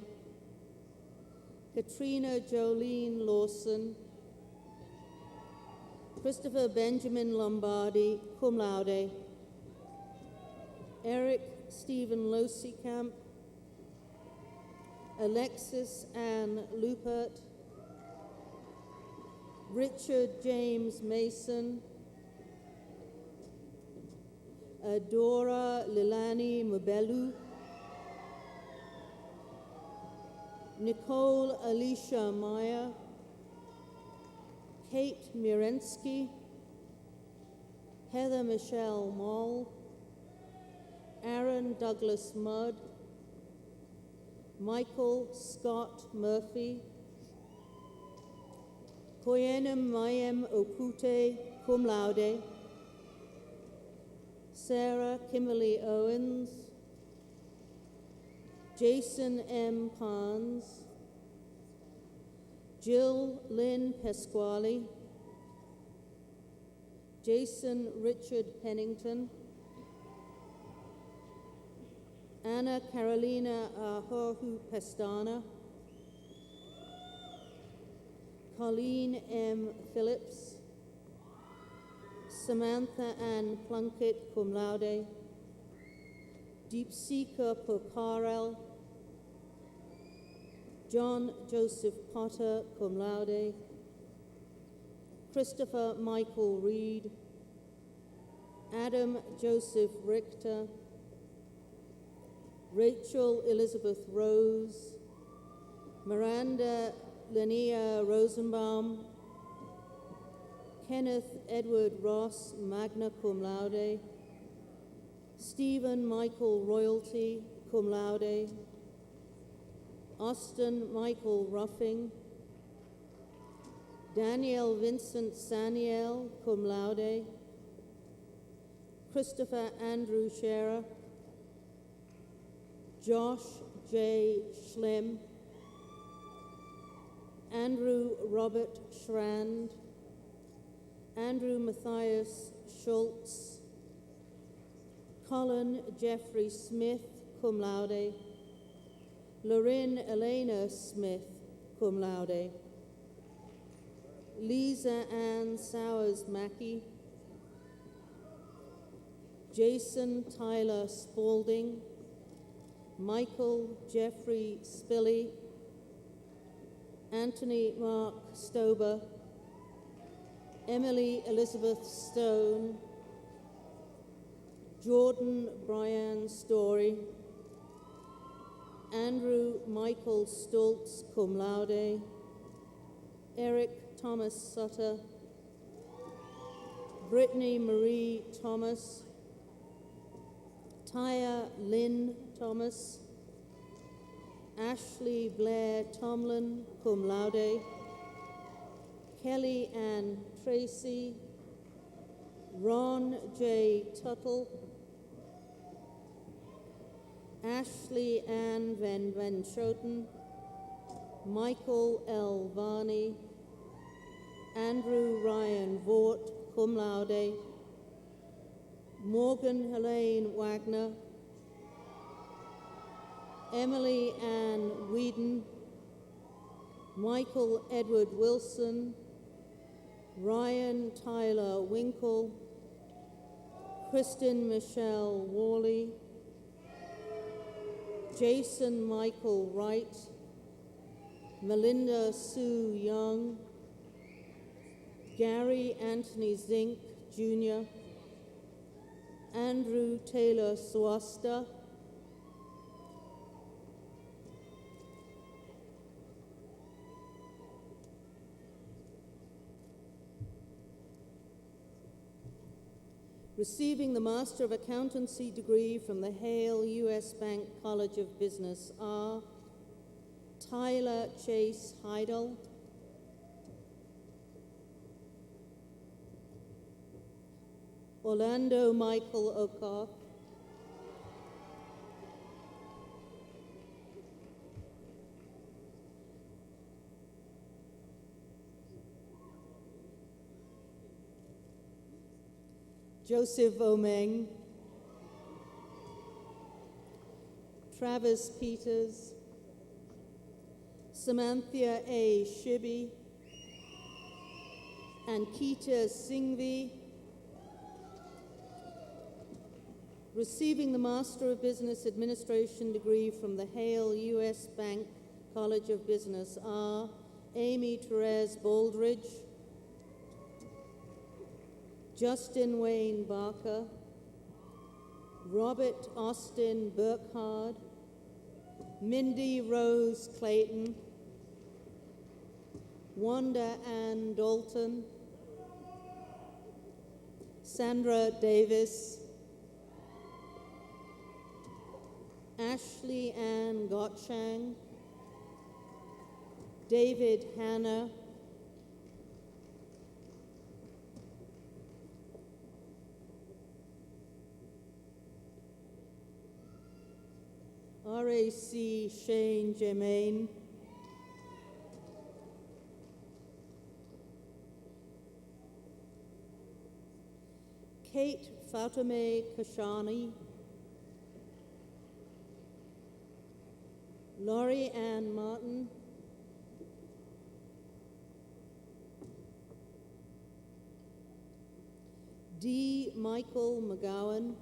S13: Katrina Jolene Lawson. Christopher Benjamin Lombardi, cum laude. Eric Stephen Losekamp. Alexis Ann Lupert. Richard James Mason. Adora Lilani Mubelu. Nicole Alicia Meyer. Kate Mirensky. Heather Michelle Moll. Aaron Douglas Mudd. Michael Scott Murphy. Koyenem Mayem Okute, cum laude. Sarah Kimberly Owens. Jason M. Pons, Jill Lynn Pasquale, Jason Richard Pennington, Anna Carolina Jorge Pestana, Colleen M. Phillips, Samantha Ann Plunkett, cum laude, Deepsika Pokarel, John Joseph Potter, cum laude, Christopher Michael Reed, Adam Joseph Richter, Rachel Elizabeth Rose, Miranda Linnea Rosenbaum, Kenneth Edward Ross, magna cum laude, Stephen Michael Royalty, cum laude, Austin Michael Ruffing, Daniel Vincent Saniel, cum laude, Christopher Andrew Scherer, Josh J. Schlimm, Andrew Robert Schrand, Andrew Matthias Schultz, Colin Jeffrey Smith, cum laude, Lorin Elena Smith, cum laude, Lisa Ann Sowers Mackey, Jason Tyler Spaulding, Michael Jeffrey Spilly, Anthony Mark Stober, Emily Elizabeth Stone, Jordan Brian Story, Andrew Michael Stoltz, cum laude, Eric Thomas Sutter, Brittany Marie Thomas, Taya Lynn Thomas, Ashley Blair Tomlin, cum laude, Kelly Ann Tracy, Ron J. Tuttle, Ashley Ann Van Schoten, Michael L. Varney, Andrew Ryan Vort, cum laude, Morgan Helene Wagner, Emily Ann Whedon, Michael Edward Wilson, Ryan Tyler Winkle, Kristen Michelle Worley, Jason Michael Wright, Melinda Sue Young, Gary Anthony Zink, Jr., Andrew Taylor Swasta, receiving the Master of Accountancy degree from the Hale U.S. Bank College of Business are Tyler Chase Heidel, Orlando Michael Okoth, Joseph Omeng, Travis Peters, Samantha A. Shibby, Ankita Singhvi, receiving the Master of Business Administration degree from the Hale U.S. Bank College of Business are Amy Therese Baldridge, Justin Wayne Barker, Robert Austin Burkhard, Mindy Rose Clayton, Wanda Ann Dalton, Sandra Davis, Ashley Ann Gottschang, David Hanna, R.A. Tracy Shane Germain, Kate Fatemeh Kashani, Laurie Ann Martin, D. Michael McGowan,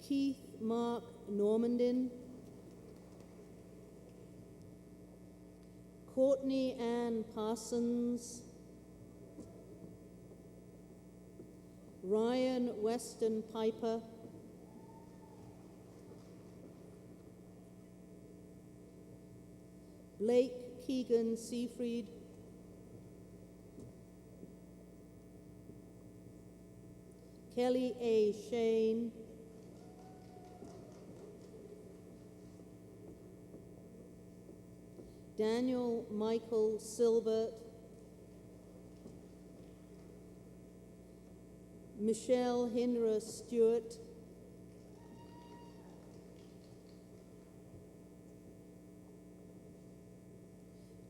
S13: Keith Mark Normandin, Courtney Ann Parsons, Ryan Weston Piper, Blake Keegan Seafried, Kelly A. Shane, Daniel Michael Silbert, Michelle Hindra Stewart,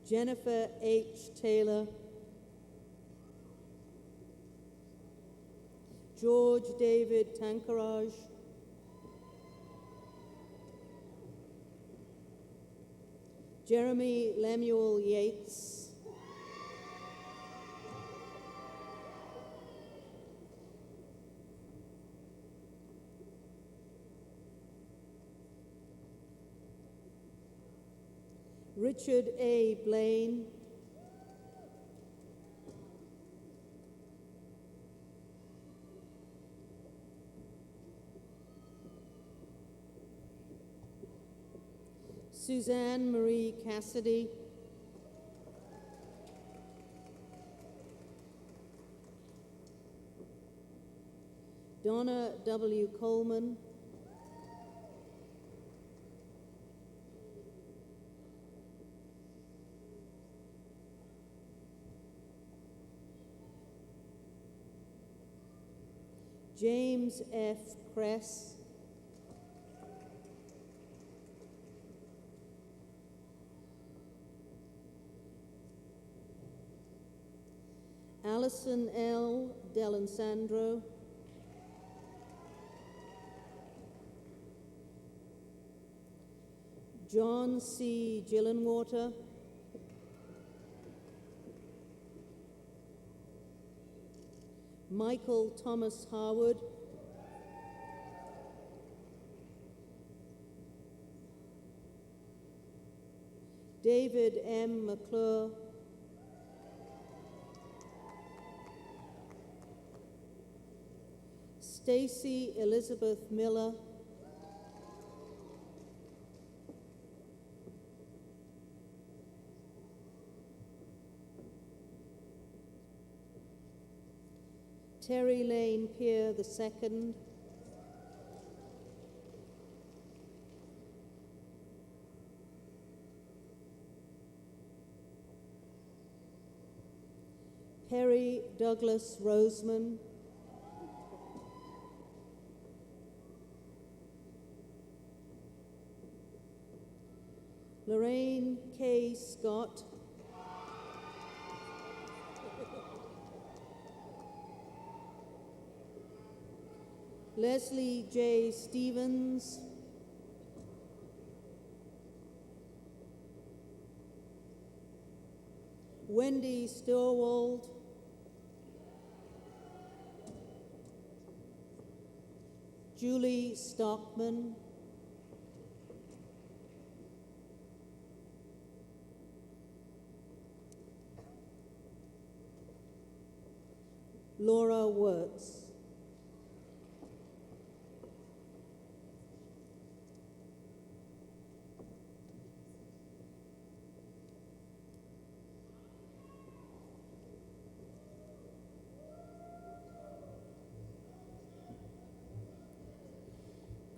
S13: Jennifer H. Taylor, George David Tankaraj, Jeremy Lemuel Yates, Richard A. Blaine, Suzanne Marie Cassidy, Donna W. Coleman, James F. Kress, Allison L. Delansandro, John C. Gillenwater, Michael Thomas Harwood, David M. McClure, Stacy Elizabeth Miller, Terry Lane Peer II, Perry Douglas Roseman, Lorraine K. Scott, Leslie J. Stevens, Wendy Stillwald, Julie Stockman, Laura Wirtz.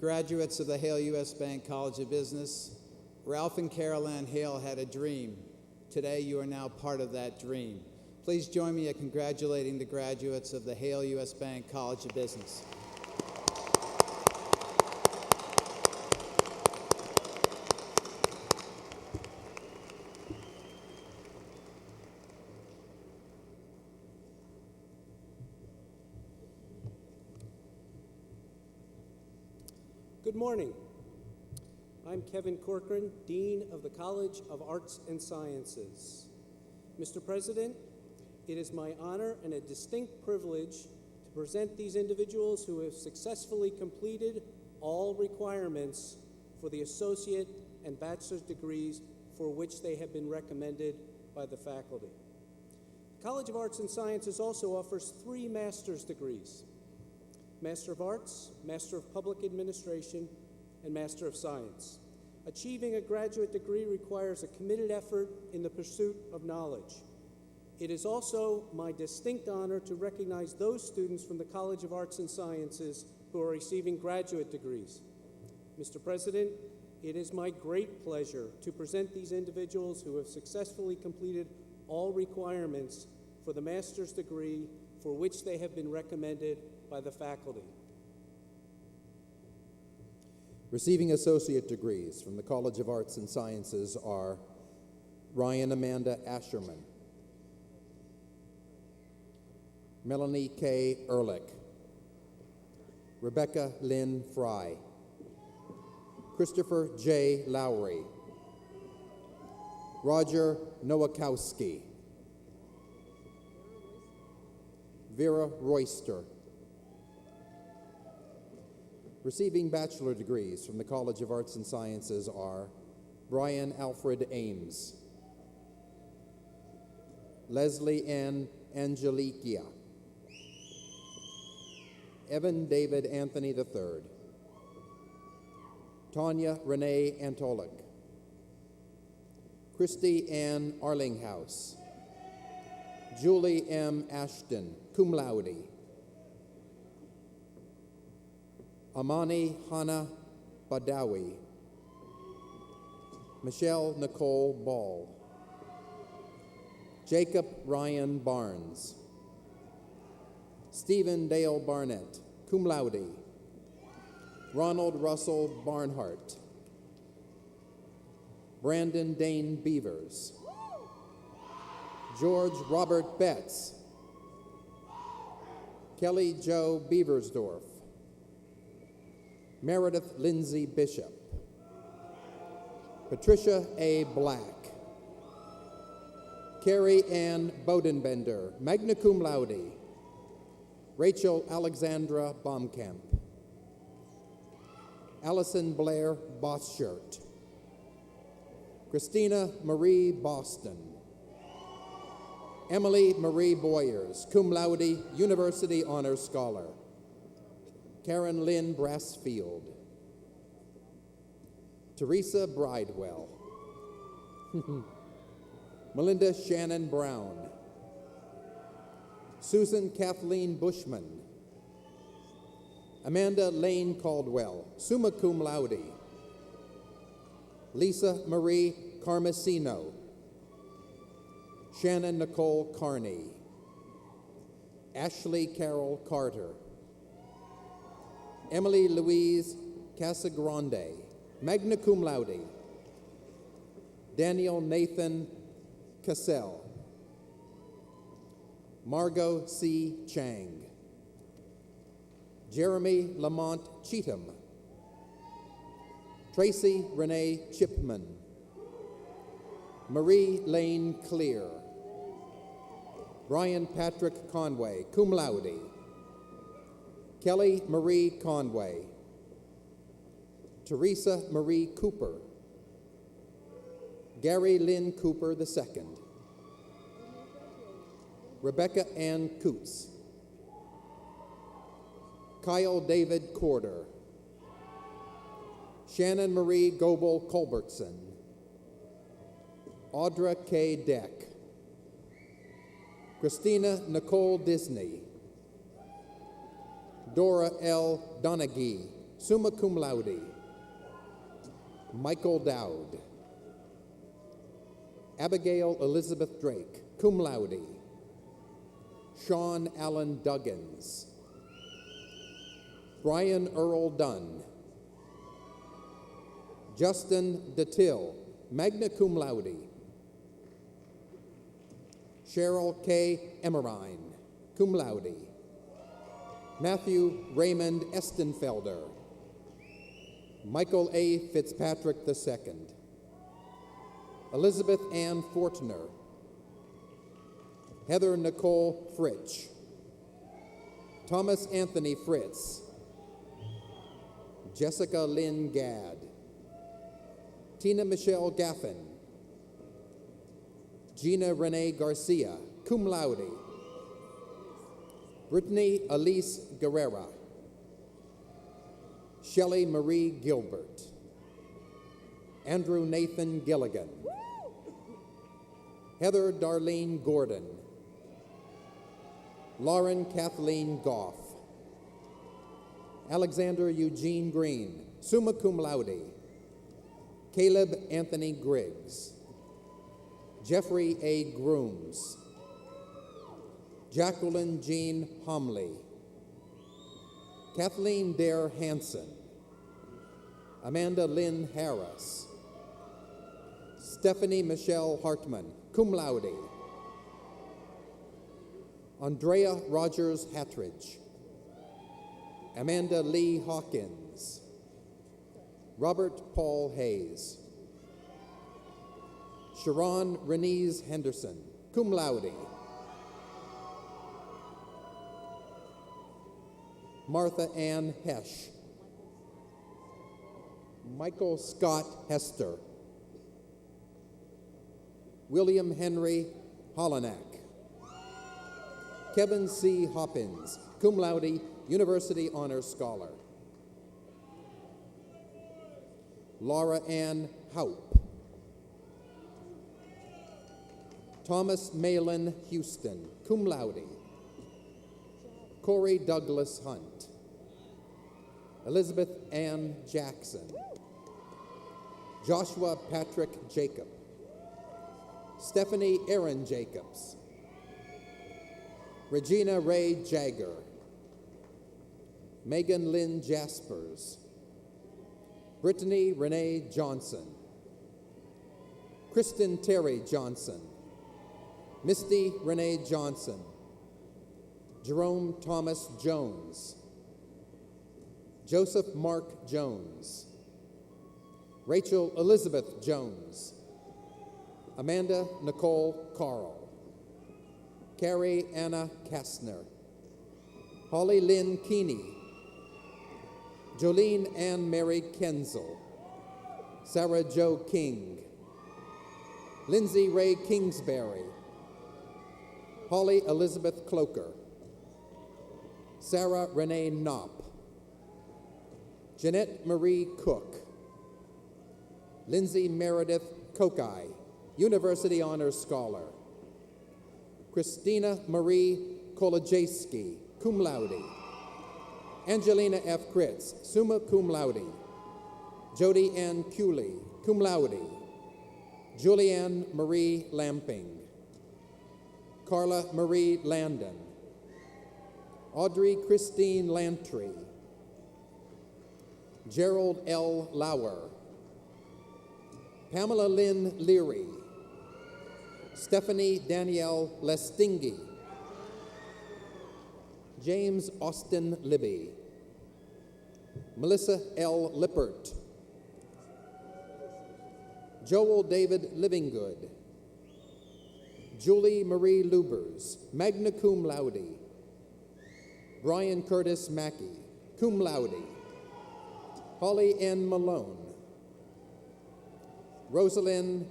S12: Graduates of the Hale U.S. Bank College of Business, Ralph and Carol Ann Hale had a dream. Today you are now part of that dream. Please Please join me in congratulating the graduates of the Hale U.S. Bank College of Business.
S2: Good morning. I'm Kevin Corcoran, Dean of the College of Arts and Sciences. Mr. President, it is my honor and a distinct privilege to present these individuals who have successfully completed all requirements for the associate and bachelor's degrees for which they have been recommended by the faculty. The College of Arts and Sciences also offers 3 master's degrees: Master of Arts, Master of Public Administration, and Master of Science. Achieving a graduate degree requires a committed effort in the pursuit of knowledge. It is also my distinct honor to recognize those students from the College of Arts and Sciences who are receiving graduate degrees. Mr. President, it is my great pleasure to present these individuals who have successfully completed all requirements for the master's degree for which they have been recommended by the faculty.
S11: Receiving associate degrees from the College of Arts and Sciences are Ryan Amanda Asherman, Melanie K. Ehrlich, Rebecca Lynn Fry, Christopher J. Lowry, Roger Nowakowski, Vera Royster. Receiving bachelor degrees from the College of Arts and Sciences are Brian Alfred Ames, Leslie Ann Angelikia, Evan David Anthony III, Tanya Renee Antolik, Christy Ann Arlinghouse, Julie M. Ashton, cum laude, Amani Hannah Badawi, Michelle Nicole Ball, Jacob Ryan Barnes, Stephen Dale Barnett, cum laude, Ronald Russell Barnhart, Brandon Dane Beavers, George Robert Betts, Kelly Joe Beaversdorf, Meredith Lindsay Bishop, Patricia A. Black, Carrie Ann Bodenbender, magna cum laude, Rachel Alexandra Baumkamp, Allison Blair Bosshirt, Christina Marie Boston, Emily Marie Boyers, cum laude, University Honors Scholar, Karen Lynn Brassfield, Teresa Bridewell, Melinda Shannon Brown, Susan Kathleen Bushman, Amanda Lane Caldwell, summa cum laude, Lisa Marie Carmesino, Shannon Nicole Carney, Ashley Carol Carter, Emily Louise Casagrande, magna cum laude, Daniel Nathan Cassell, Margot C. Chang, Jeremy Lamont Cheatham, Tracy Renee Chipman, Marie Lane Clear, Brian Patrick Conway, cum laude, Kelly Marie Conway, Teresa Marie Cooper, Gary Lynn Cooper II, Rebecca Ann Coots, Kyle David Corder, Shannon Marie Goebel Culbertson, Audra K. Deck, Christina Nicole Disney, Dora L. Donaghy, summa cum laude, Michael Dowd, Abigail Elizabeth Drake, cum laude,
S2: Sean Allen Duggins, Brian Earl Dunn, Justin DeTill, magna cum laude, Cheryl K. Emmerine, cum laude, Matthew Raymond Estenfelder, Michael A. Fitzpatrick II, Elizabeth Ann Fortner, Heather Nicole Fritsch, Thomas Anthony Fritz, Jessica Lynn Gadd, Tina Michelle Gaffin, Gina Renee Garcia, cum laude, Brittany Elise Guerrera, Shelley Marie Gilbert, Andrew Nathan Gilligan, Heather Darlene Gordon, Lauren Kathleen Goff, Alexander Eugene Green, summa cum laude, Caleb Anthony Griggs, Jeffrey A. Grooms, Jacqueline Jean Homley, Kathleen Dare Hansen, Amanda Lynn Harris, Stephanie Michelle Hartman, cum laude, Andrea Rogers Hattridge, Amanda Lee Hawkins, Robert Paul Hayes, Sharon Renese Henderson, cum laude, Martha Ann Hesch, Michael Scott Hester, William Henry Hollenack, Kevin C. Hoppins, cum laude, University Honors Scholar, Laura Ann Haupt, Thomas Malin Houston, cum laude, Corey Douglas Hunt, Elizabeth Ann Jackson, Joshua Patrick Jacob, Stephanie Aaron Jacobs, Regina Ray Jagger, Megan Lynn Jaspers, Brittany Renee Johnson, Kristen Terry Johnson, Misty Renee Johnson, Jerome Thomas Jones, Joseph Mark Jones, Rachel Elizabeth Jones, Amanda Nicole Carl, Carrie Anna Kastner, Holly Lynn Keeney, Jolene Ann Mary Kenzel, Sarah Jo King, Lindsay Ray Kingsbury, Holly Elizabeth Cloker, Sarah Renee Knopp, Jeanette Marie Cook, Lindsay Meredith Kokai, University Honors Scholar, Christina Marie Kolajewski, cum laude, Angelina F. Kritz, summa cum laude, Jody Ann Cooley, cum laude, Julianne Marie Lamping, Carla Marie Landon, Audrey Christine Lantry, Gerald L. Lauer, Pamela Lynn Leary, Stephanie Danielle Lestingi, James Austin Libby, Melissa L. Lippert, Joel David Livinggood, Julie Marie Lubers, magna cum laude, Brian Curtis Mackey, cum laude, Holly N. Malone, Rosalind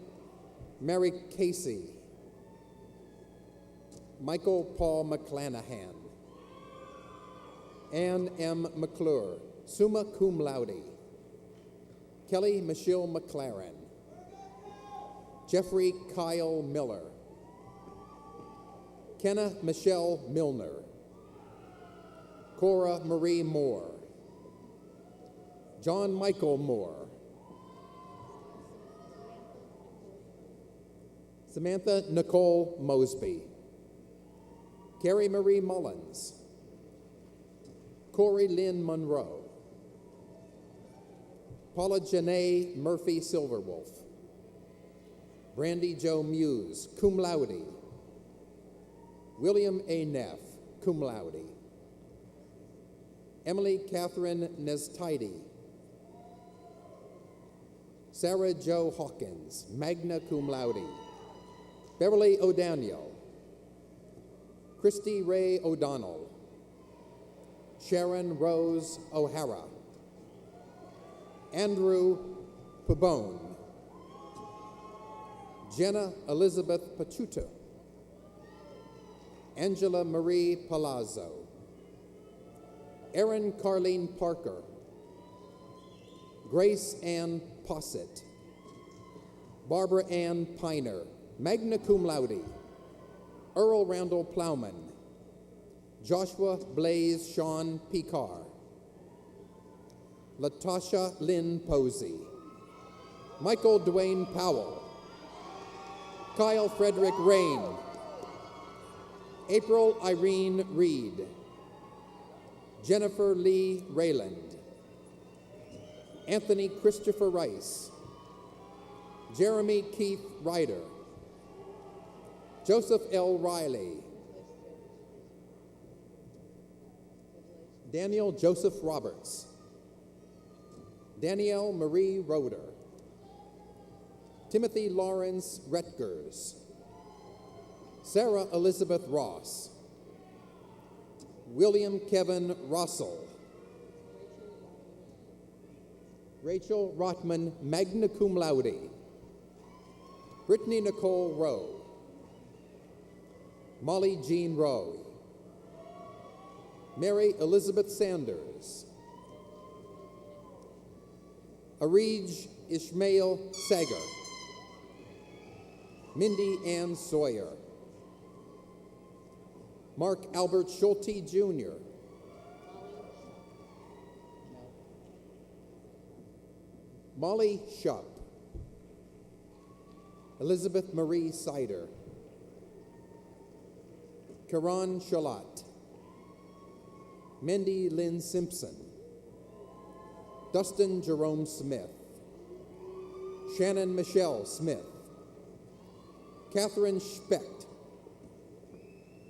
S2: Mary Casey, Michael Paul McClanahan, Ann M. McClure, summa cum laude, Kelly Michelle McLaren, Jeffrey Kyle Miller, Kenna Michelle Milner, Cora Marie Moore, John Michael Moore, Samantha Nicole Mosby, Carrie Marie Mullins, Corey Lynn Monroe, Paula Janae Murphy Silverwolf, Brandy Jo Muse, cum laude, William A. Neff, cum laude, Emily Catherine Nestide, Sarah Jo Hawkins, magna cum laude, Beverly O'Daniel, Christy Ray O'Donnell, Sharon Rose O'Hara, Andrew Pabone, Jenna Elizabeth Pachuta, Angela Marie Palazzo, Erin Carleen Parker, Grace Ann Posset, Barbara Ann Piner, magna cum laude, Earl Randall Plowman, Joshua Blaze Sean Picar, Latasha Lynn Posey, Michael Dwayne Powell, Kyle Frederick Rain, April Irene Reed, Jennifer Lee Rayland, Anthony Christopher Rice, Jeremy Keith Ryder, Joseph L. Riley, Daniel Joseph Roberts, Danielle Marie Roeder, Timothy Lawrence Retgers, Sarah Elizabeth Ross, William Kevin Russell, Rachel Rotman, magna cum laude, Brittany Nicole Rowe, Molly Jean Rowe, Mary Elizabeth Sanders, Arij Ishmael Sager, Mindy Ann Sawyer, Mark Albert Schulte Jr., Molly Shupp, Elizabeth Marie Sider, Karan Shalat, Mindy Lynn Simpson, Dustin Jerome Smith, Shannon Michelle Smith, Catherine Specht,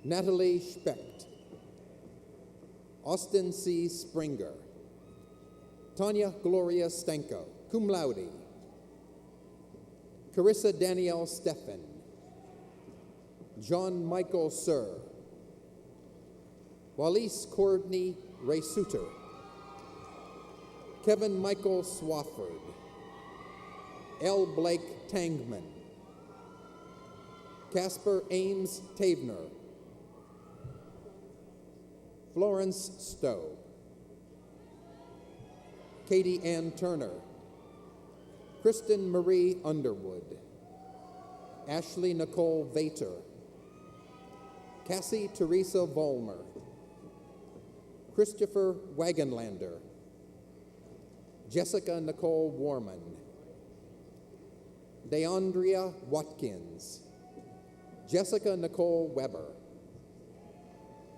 S2: Natalie Specht, Austin C. Springer, Tanya Gloria Stenko, cum laude, Carissa Danielle Steffen, John Michael Sir, Wallis Courtney Ray Suter, Kevin Michael Swafford, L. Blake Tangman, Casper Ames Tavener, Florence Stowe, Katie Ann Turner, Kristen Marie Underwood, Ashley Nicole Vater, Cassie Teresa Vollmer, Christopher Wagenlander, Jessica Nicole Warman, Deandria Watkins, Jessica Nicole Weber,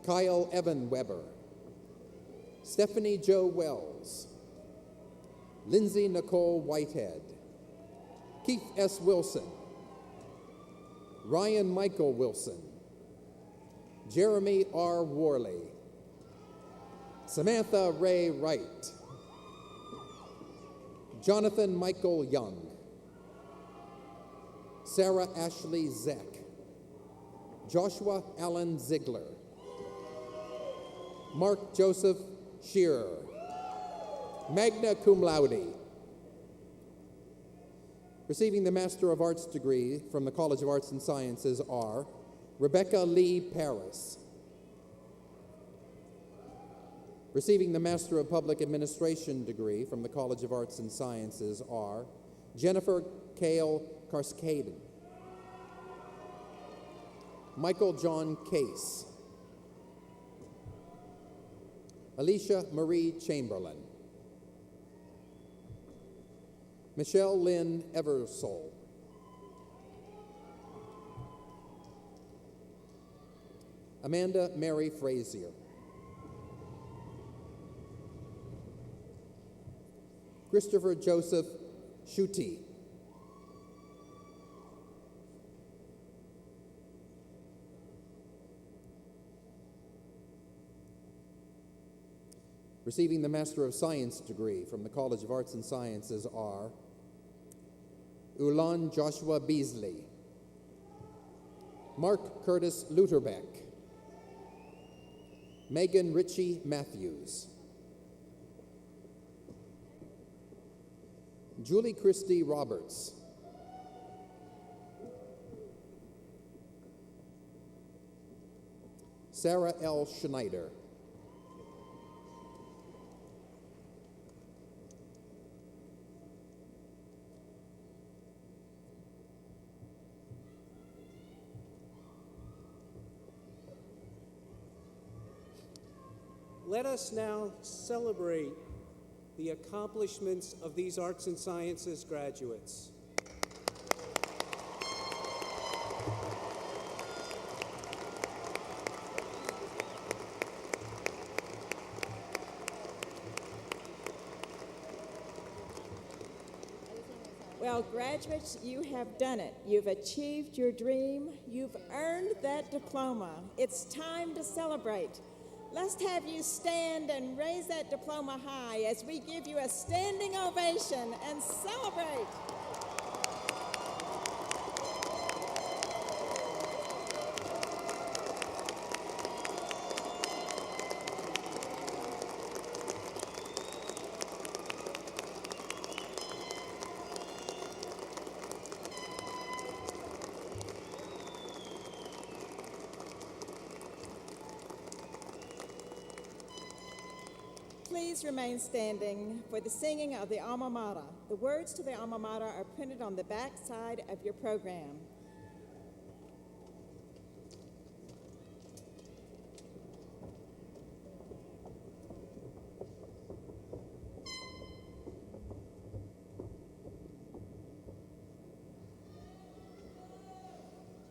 S2: Kyle Evan Weber, Stephanie Jo Wells, Lindsay Nicole Whitehead, Keith S. Wilson, Ryan Michael Wilson, Jeremy R. Worley, Samantha Ray Wright, Jonathan Michael Young, Sarah Ashley Zeck, Joshua Allen Ziegler, Mark Joseph Shearer, magna cum laude. Receiving the Master of Arts degree from the College of Arts and Sciences are Rebecca Lee Paris. Receiving the Master of Public Administration degree from the College of Arts and Sciences are Jennifer Kale Karskaden, Michael John Case, Alicia Marie Chamberlain, Michelle Lynn Amanda Mary Frazier. Christopher Joseph Schutte. Receiving the Master of Science degree from the College of Arts and Sciences are Ulan Joshua Beasley, Mark Curtis Luterbeck, Megan Ritchie Matthews, Julie Christie Roberts, Sarah L. Schneider,
S14: Let us now celebrate the accomplishments of these arts and sciences graduates.
S1: Well, graduates, you have done it. You've achieved your dream. You've earned that diploma. It's time to celebrate. Let's have you stand and raise that diploma high as we give you a standing ovation and celebrate. Please remain standing for the singing of the Alma Mater. The words to the Alma Mater are printed on the back side of your program.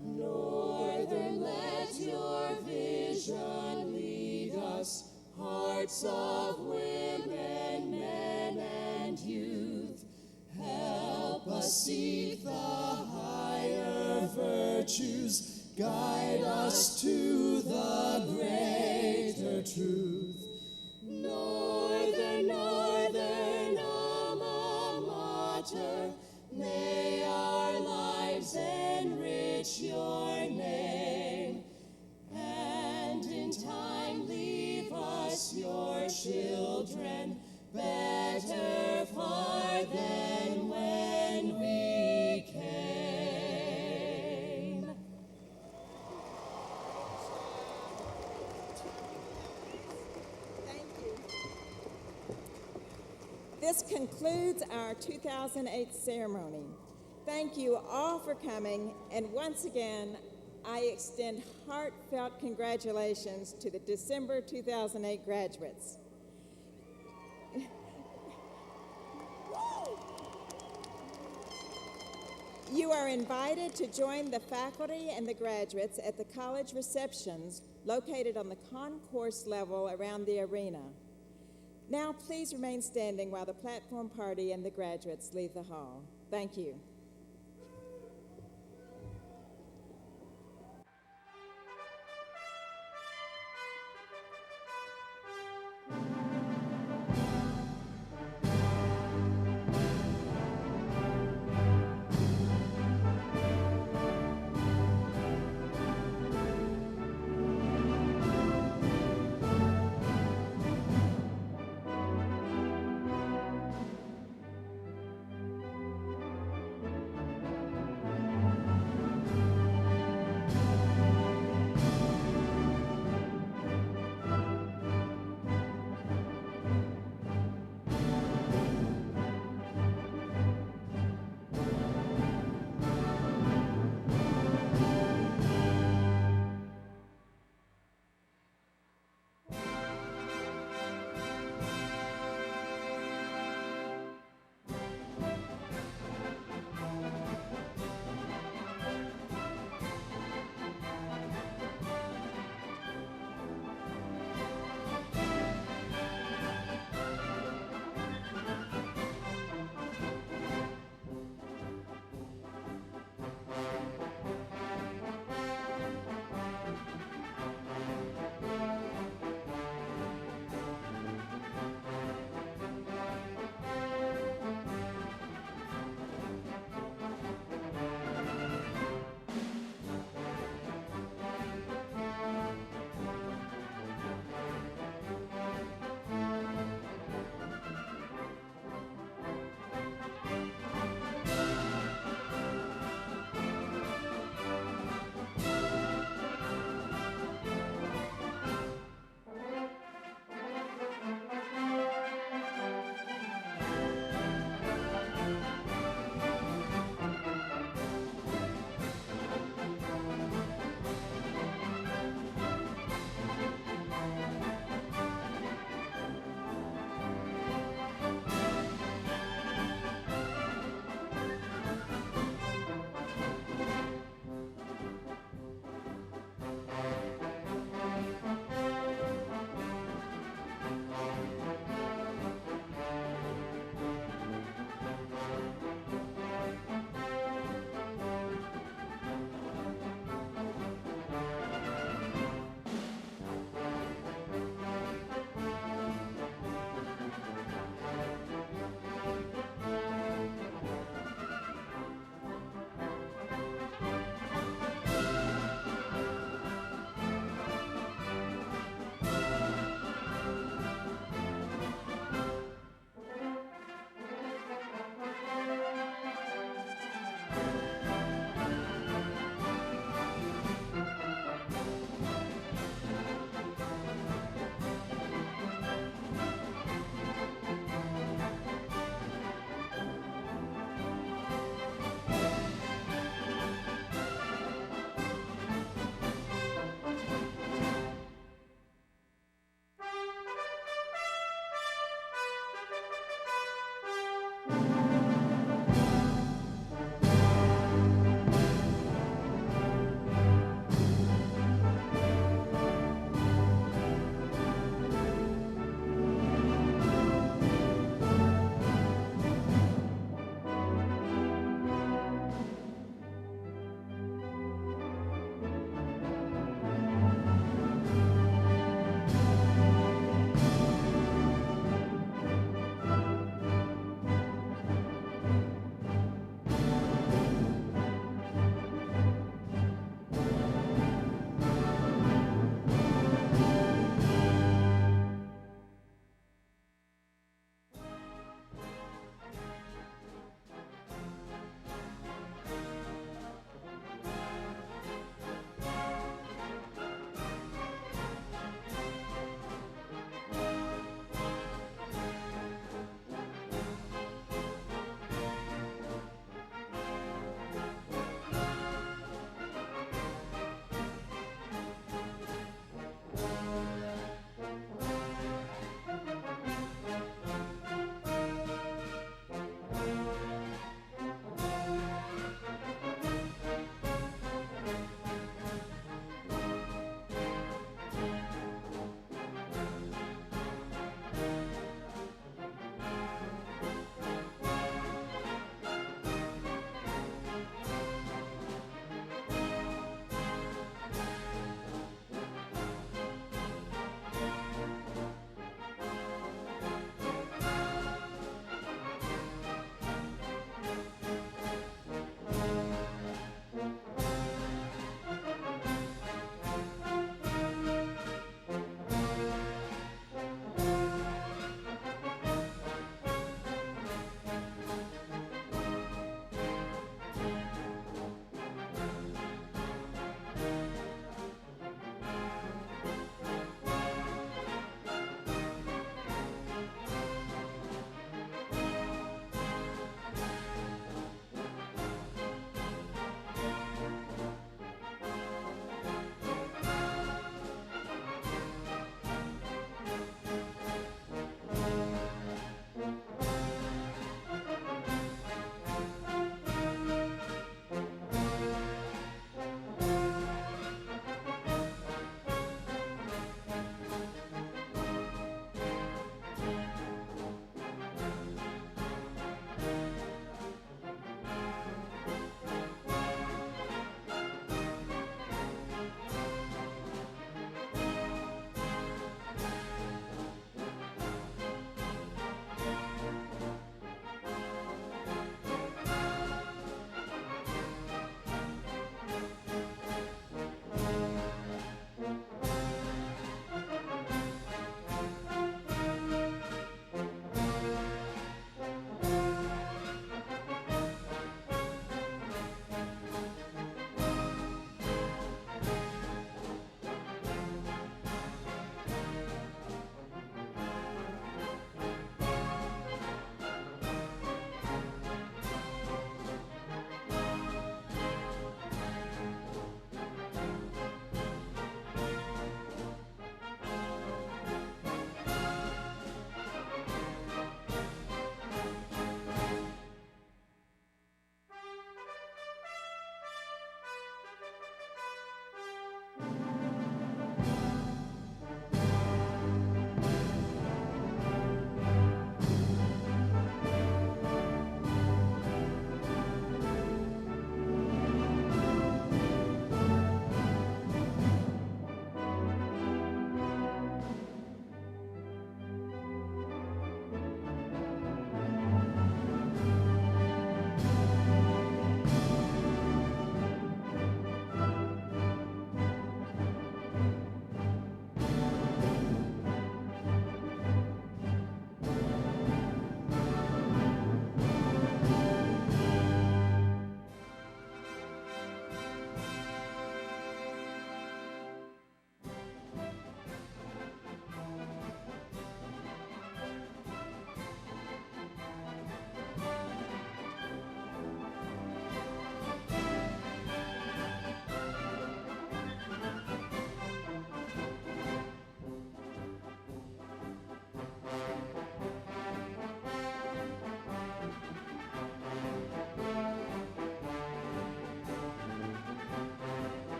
S15: Northern, let your vision lead us, hearts of women, men, and youth. Help us seek the higher virtues, guide us to the greater truth. Northern, northern alma mater, may our lives enrich your name, and in time leave us your children, better far than when we came.
S1: Thank you. This concludes our 2008 ceremony. Thank you all for coming, and once again, I extend heartfelt congratulations to the December 2008 graduates. You are invited to join the faculty and the graduates at the college receptions located on the concourse level around the arena. Now, please remain standing while the platform party and the graduates leave the hall. Thank you.